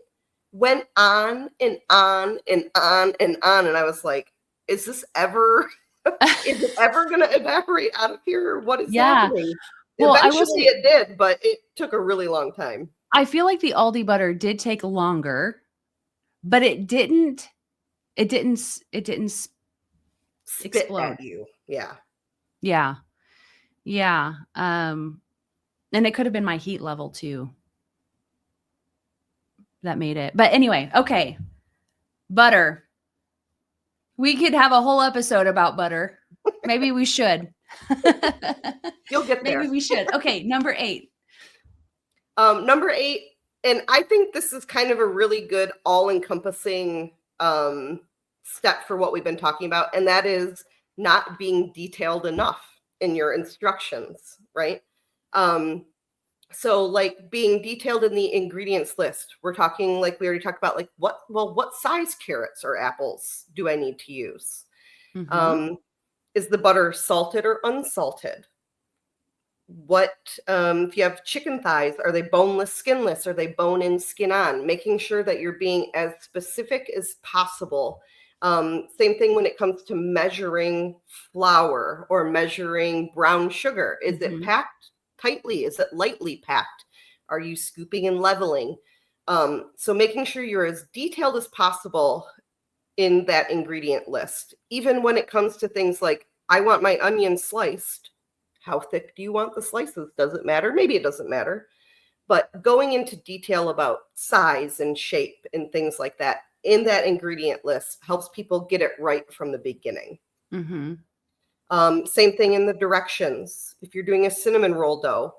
went on and on and on and on. And I was like, is this ever is it ever gonna evaporate out of here? What is happening? Well, Eventually it did, but it took a really long time. I feel like the Aldi butter did take longer, but it didn't Spit explode at you. Yeah. Yeah. And it could have been my heat level too that made it. But anyway, okay. Butter. We could have a whole episode about butter. Maybe we should. You'll get there. Maybe we should. Okay, number 8. Number 8, and I think this is kind of a really good all-encompassing step for what we've been talking about, and that is not being detailed enough in your instructions, right? So like being detailed in the ingredients list. We're talking, like we already talked about, like what size carrots or apples do I need to use? Mm-hmm. Is the butter salted or unsalted? What if you have chicken thighs, are they boneless, skinless? Are they bone in, skin on? Making sure that you're being as specific as possible. Same thing when it comes to measuring flour or measuring brown sugar. Is it packed tightly? Is it lightly packed? Are you scooping and leveling? So making sure you're as detailed as possible in that ingredient list. Even when it comes to things like, I want my onion sliced. How thick do you want the slices? Does it matter? Maybe it doesn't matter. But going into detail about size and shape and things like that in that ingredient list helps people get it right from the beginning. Mm-hmm. Same thing in the directions. If you're doing a cinnamon roll dough,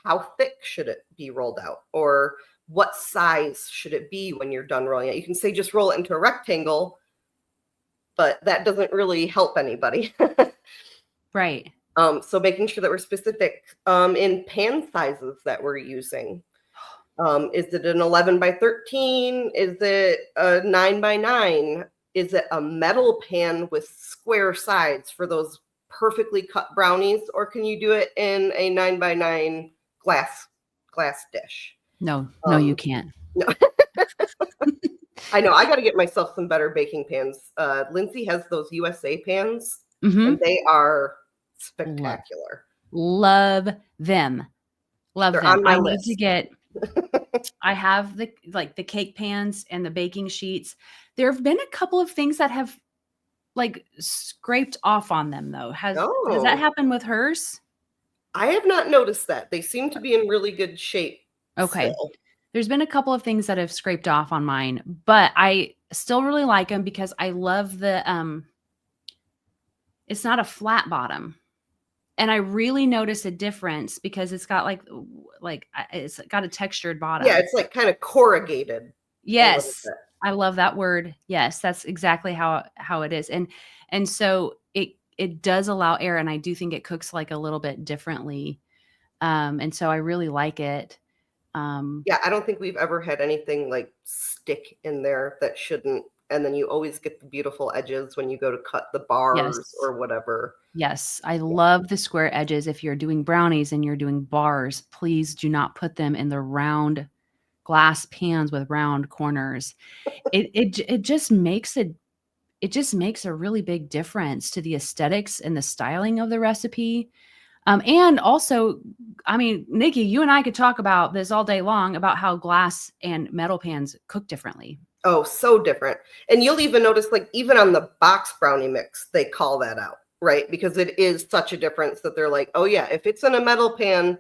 how thick should it be rolled out? Or what size should it be when you're done rolling it? You can say just roll it into a rectangle, but that doesn't really help anybody. Right. So making sure that we're specific in pan sizes that we're using. Is it an 11 by 13? Is it a 9 by 9? Is it a metal pan with square sides for those perfectly cut brownies? Or can you do it in a 9 by 9 glass dish? No, you can't. No. I know. I got to get myself some better baking pans. Lindsay has those USA pans, and they are spectacular. Love them. They're on my list. Need to get. I have the cake pans and the baking sheets. There have been a couple of things that have like scraped off on them though. Has that happened with hers? I have not noticed that. They seem to be in really good shape. Okay. Still. There's been a couple of things that have scraped off on mine, but I still really like them because I love the it's not a flat bottom. And I really notice a difference because it's got it's got a textured bottom. Yeah, it's like kind of corrugated. Yes. I love that word. Yes, that's exactly how it is. And so it does allow air, and I do think it cooks like a little bit differently. And so I really like it. Yeah, I don't think we've ever had anything like stick in there that shouldn't. And then you always get the beautiful edges when you go to cut the bars or whatever. Yes, I love the square edges. If you're doing brownies and you're doing bars, please do not put them in the round glass pans with round corners. It just makes a really big difference to the aesthetics and the styling of the recipe. And also, I mean, Nikki, you and I could talk about this all day long about how glass and metal pans cook differently. Oh, so different. And you'll even notice, like, even on the box brownie mix, they call that out, right? Because it is such a difference that they're like, oh yeah, if it's in a metal pan,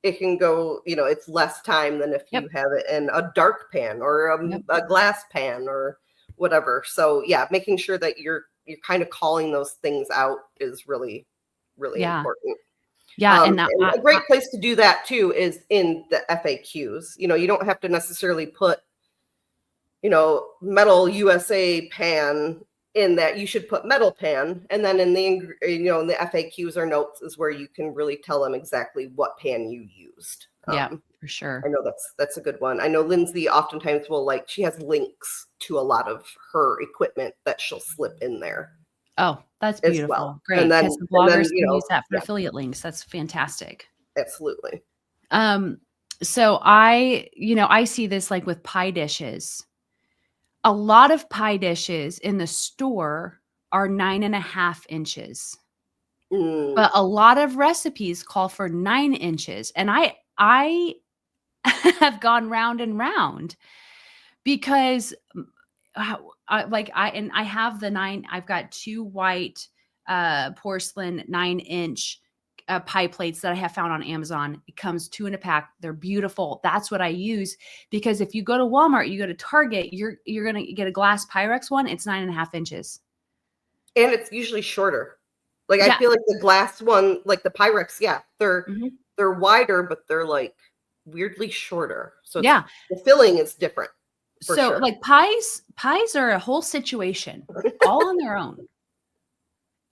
it can go, it's less time than if you have it in a dark pan or a glass pan or whatever. So yeah, making sure that you're kind of calling those things out is really, really important. Yeah. And a great place to do that too is in the FAQs. You don't have to necessarily put, metal USA pan in that you should put metal pan, and then in the in the FAQs or notes is where you can really tell them exactly what pan you used. Yeah, for sure. I know that's a good one. I know Lindsay oftentimes will she has links to a lot of her equipment that she'll slip in there. Oh, that's as beautiful. well. Great. And then, Because the bloggers you can know, use that for yeah, affiliate links. That's fantastic. absolutely. So I see this like with pie dishes. A lot of pie dishes in the store are 9.5 inches, but a lot of recipes call for 9 inches. And I have gone round and round because I have the 9. I've got 2 white porcelain 9-inch pie plates that I have found on Amazon. It comes 2 in a pack. They're beautiful. That's what I use, because if you go to Walmart, you go to Target, you're gonna get a glass Pyrex one. It's 9.5 inches, and it's usually shorter. Like yeah. I feel like the glass one, like the Pyrex, they're wider, but they're like weirdly shorter. So Yeah. the filling is different. So sure. like pies are a whole situation all on their own.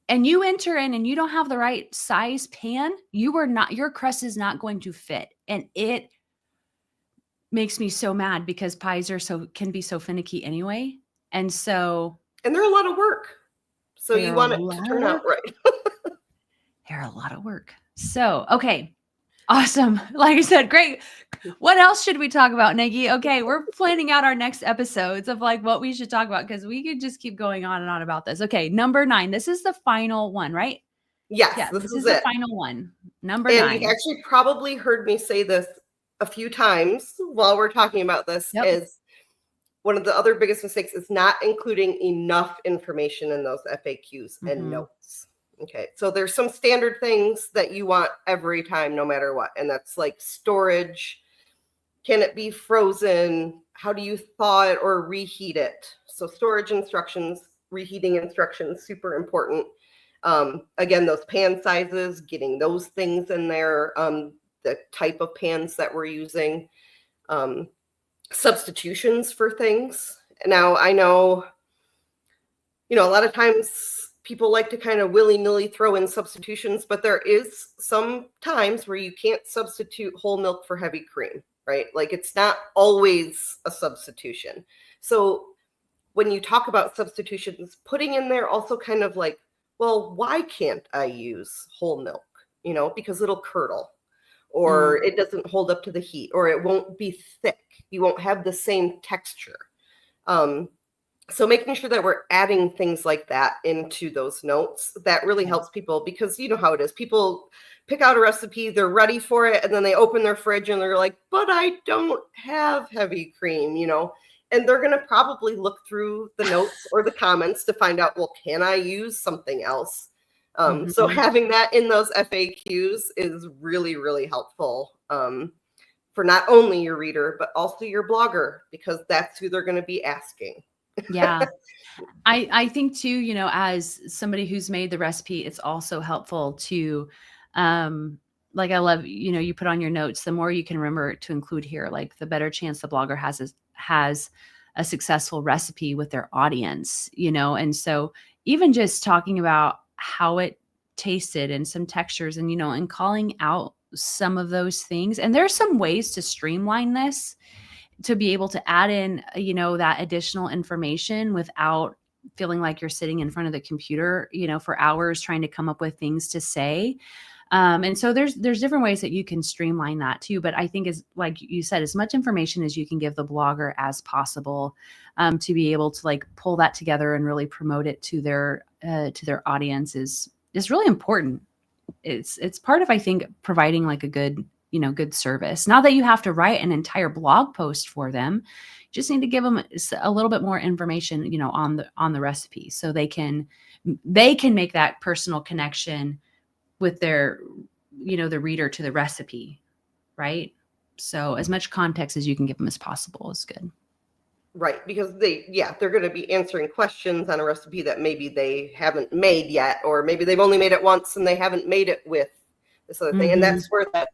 And you enter in and you don't have the right size pan, your crust is not going to fit. And it makes me so mad because pies can be so finicky anyway. And they're a lot of work. So you want it to turn out right. They're a lot of work. So, okay. Awesome. Like I said, great. What else should we talk about, Niki? Okay, we're planning out our next episodes of like what we should talk about, because we could just keep going on and on about this. Okay, number 9. This is the final one, right? Yes, Yeah, this is the it. final one. Number and 9. You've actually probably heard me say this a few times while we're talking about this. Yep. Is one of the other biggest mistakes is not including enough information in those FAQs and notes. Okay, so there's some standard things that you want every time, no matter what. And that's like storage. Can it be frozen? How do you thaw it or reheat it? So storage instructions, reheating instructions, super important. Again, those pan sizes, getting those things in there, the type of pans that we're using, substitutions for things. Now, I know, a lot of times people like to kind of willy-nilly throw in substitutions, but there is some times where you can't substitute whole milk for heavy cream, right? Like it's not always a substitution. So when you talk about substitutions, putting in there also kind of like, well, why can't I use whole milk? Because it'll curdle, or it doesn't hold up to the heat, or it won't be thick. You won't have the same texture. So making sure that we're adding things like that into those notes, that really helps people, because you know how it is. People pick out a recipe, they're ready for it, and then they open their fridge and they're like, but I don't have heavy cream, and they're going to probably look through the notes or the comments to find out, well, can I use something else? So having that in those FAQs is really, really helpful for not only your reader, but also your blogger, because that's who they're going to be asking. Yeah. I think too, as somebody who's made the recipe, it's also helpful to, like I love, you put on your notes, the more you can remember to include here, like the better chance the blogger has a successful recipe with their audience, and so even just talking about how it tasted and some textures and, and calling out some of those things. And there's some ways to streamline this, to be able to add in, that additional information without feeling like you're sitting in front of the computer, for hours trying to come up with things to say. And so there's different ways that you can streamline that too. But I think, is like you said, as much information as you can give the blogger as possible, to be able to like pull that together and really promote it to their audience is really important. It's part of, I think, providing like a good service. Not that you have to write an entire blog post for them. You just need to give them a little bit more information, on the recipe, so they can make that personal connection with their, the reader to the recipe, right? So as much context as you can give them as possible is good. Right, because they're going to be answering questions on a recipe that maybe they haven't made yet, or maybe they've only made it once and they haven't made it with this other thing. And that's where that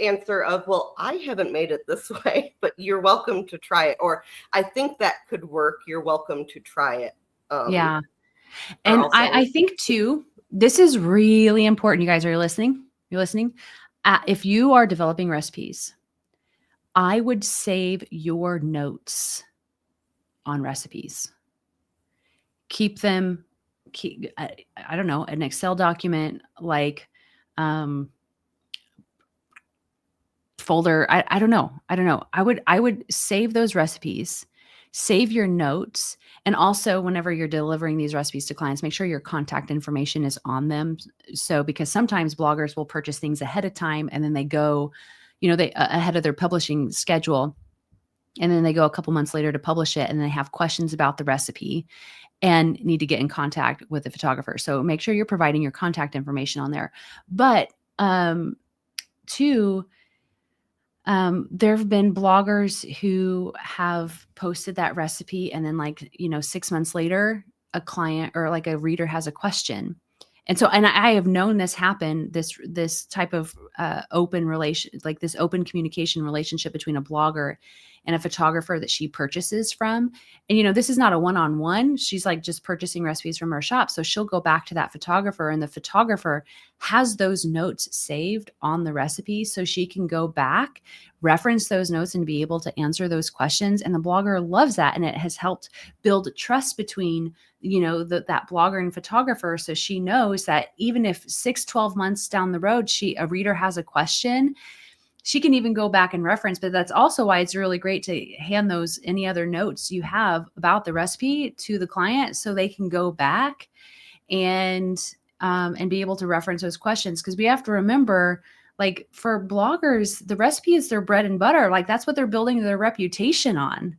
answer of, well, I haven't made it this way, but you're welcome to try it. Or I think that could work. You're welcome to try it. Yeah. are And also. I think too, this is really important. You guys are listening. You're listening. If you are developing recipes, I would save your notes on recipes. Keep them, I don't know, an Excel document, like folder. I don't know. I don't know. I would save those recipes, save your notes. And also whenever you're delivering these recipes to clients, make sure your contact information is on them. So, because sometimes bloggers will purchase things ahead of time and then they go, they ahead of their publishing schedule. And then they go a couple months later to publish it and they have questions about the recipe and need to get in contact with the photographer. So make sure you're providing your contact information on there. But two, there have been bloggers who have posted that recipe and then 6 months later, a client or like a reader has a question. And so, and I have known this happen, this type of open relation, like this open communication relationship between a blogger and a photographer that she purchases from. And, this is not a one-on-one. She's like just purchasing recipes from her shop. So she'll go back to that photographer and the photographer has those notes saved on the recipe. So she can go back, reference those notes and be able to answer those questions. And the blogger loves that. And it has helped build trust between that blogger and photographer. So she knows that even if 6-12 months down the road, a reader has a question, she can even go back and reference. But that's also why it's really great to hand any other notes you have about the recipe to the client so they can go back and be able to reference those questions. Because we have to remember, like for bloggers, the recipe is their bread and butter. Like that's what they're building their reputation on.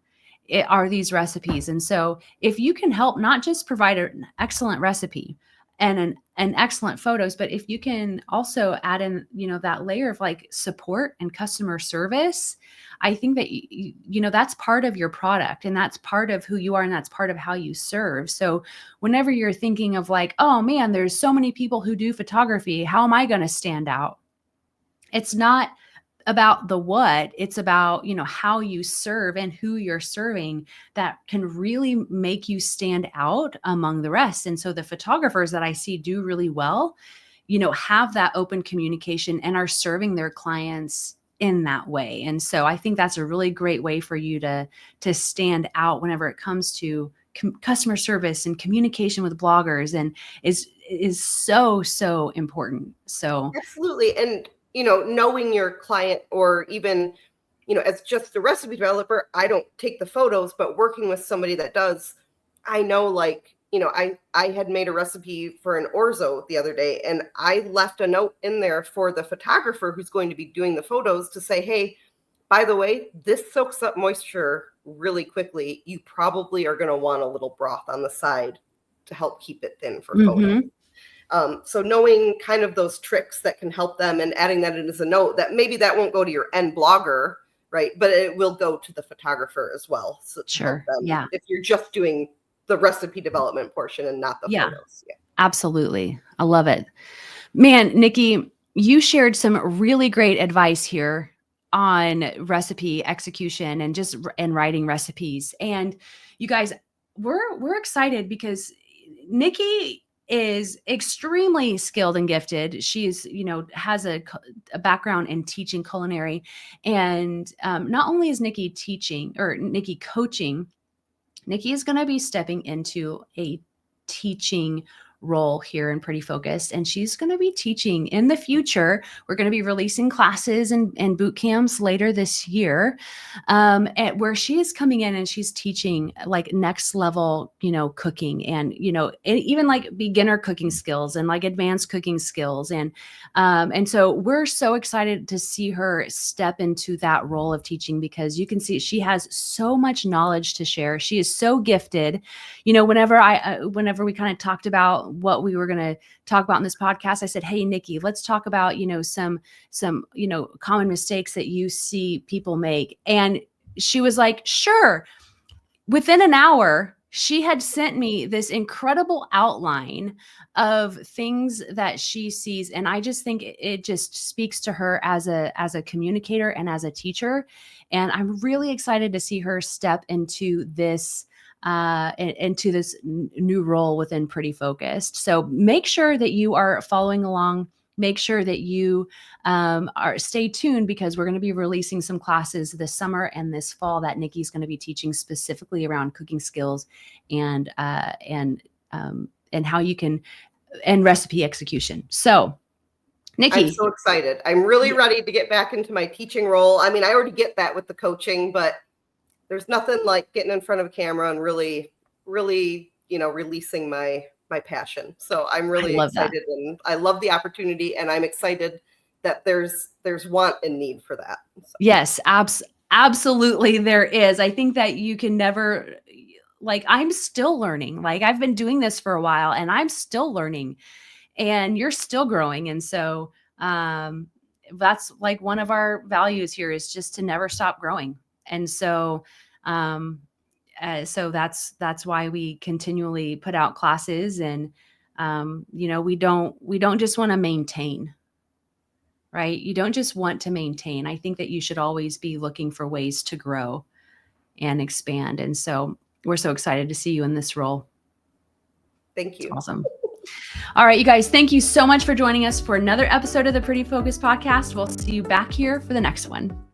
Are these recipes. And so if you can help not just provide an excellent recipe and an excellent photos, but if you can also add in, that layer of like support and customer service, I think that, that's part of your product and that's part of who you are and that's part of how you serve. So whenever you're thinking of like, oh man, there's so many people who do photography, how am I going to stand out? It's not about the what, it's about, how you serve and who you're serving that can really make you stand out among the rest. And so the photographers that I see do really well, have that open communication and are serving their clients in that way. And so I think that's a really great way for you to stand out whenever it comes to customer service and communication with bloggers, and is so important. So Absolutely. And, knowing your client, or even, as just the recipe developer, I don't take the photos, but working with somebody that does, I know, like, I had made a recipe for an orzo the other day, and I left a note in there for the photographer who's going to be doing the photos to say, hey, by the way, this soaks up moisture really quickly. You probably are going to want a little broth on the side to help keep it thin for photos. So knowing kind of those tricks that can help them and adding that in as a note, that maybe that won't go to your end blogger, right? But it will go to the photographer as well. So sure. Yeah. If you're just doing the recipe development portion and not the photos. Yeah. Absolutely. I love it. Man, Niki, you shared some really great advice here on recipe execution and writing recipes. And you guys, we're excited because Niki is extremely skilled and gifted. She's, has a background in teaching culinary. And not only is Niki coaching, Niki is going to be stepping into a teaching role here in Pretty Focused, and she's going to be teaching in the future. We're going to be releasing classes and boot camps later this year, where she is coming in and she's teaching like next level, cooking and, even like beginner cooking skills and like advanced cooking skills. And so we're so excited to see her step into that role of teaching, because you can see she has so much knowledge to share. She is so gifted. Whenever we kind of talked about what we were going to talk about in this podcast, I said, hey, Niki, let's talk about, some common mistakes that you see people make. And she was like, sure. Within an hour, she had sent me this incredible outline of things that she sees. And I just think it just speaks to her as a communicator and as a teacher. And I'm really excited to see her step into this into this new role within Pretty Focused. So make sure that you are following along. Make sure that you stay tuned, because we're going to be releasing some classes this summer and this fall that Niki's going to be teaching specifically around cooking skills and how you can, and recipe execution. So Niki, I'm so excited. I'm really ready to get back into my teaching role. I mean, I already get that with the coaching, but there's nothing like getting in front of a camera and really, releasing my passion. So I'm really excited, and I love the opportunity, and I'm excited that there's want and need for that. So. Yes, absolutely there is. I think that you can never, I'm still learning. I've been doing this for a while and I'm still learning, and you're still growing. And so that's one of our values here, is just to never stop growing. And so so that's why we continually put out classes, and we don't just want to maintain, right? You don't just want to maintain. I think that you should always be looking for ways to grow and expand. And so we're so excited to see you in this role. Thank you. It's awesome. All right, you guys, thank you so much for joining us for another episode of the Pretty Focused podcast. We'll see you back here for the next one.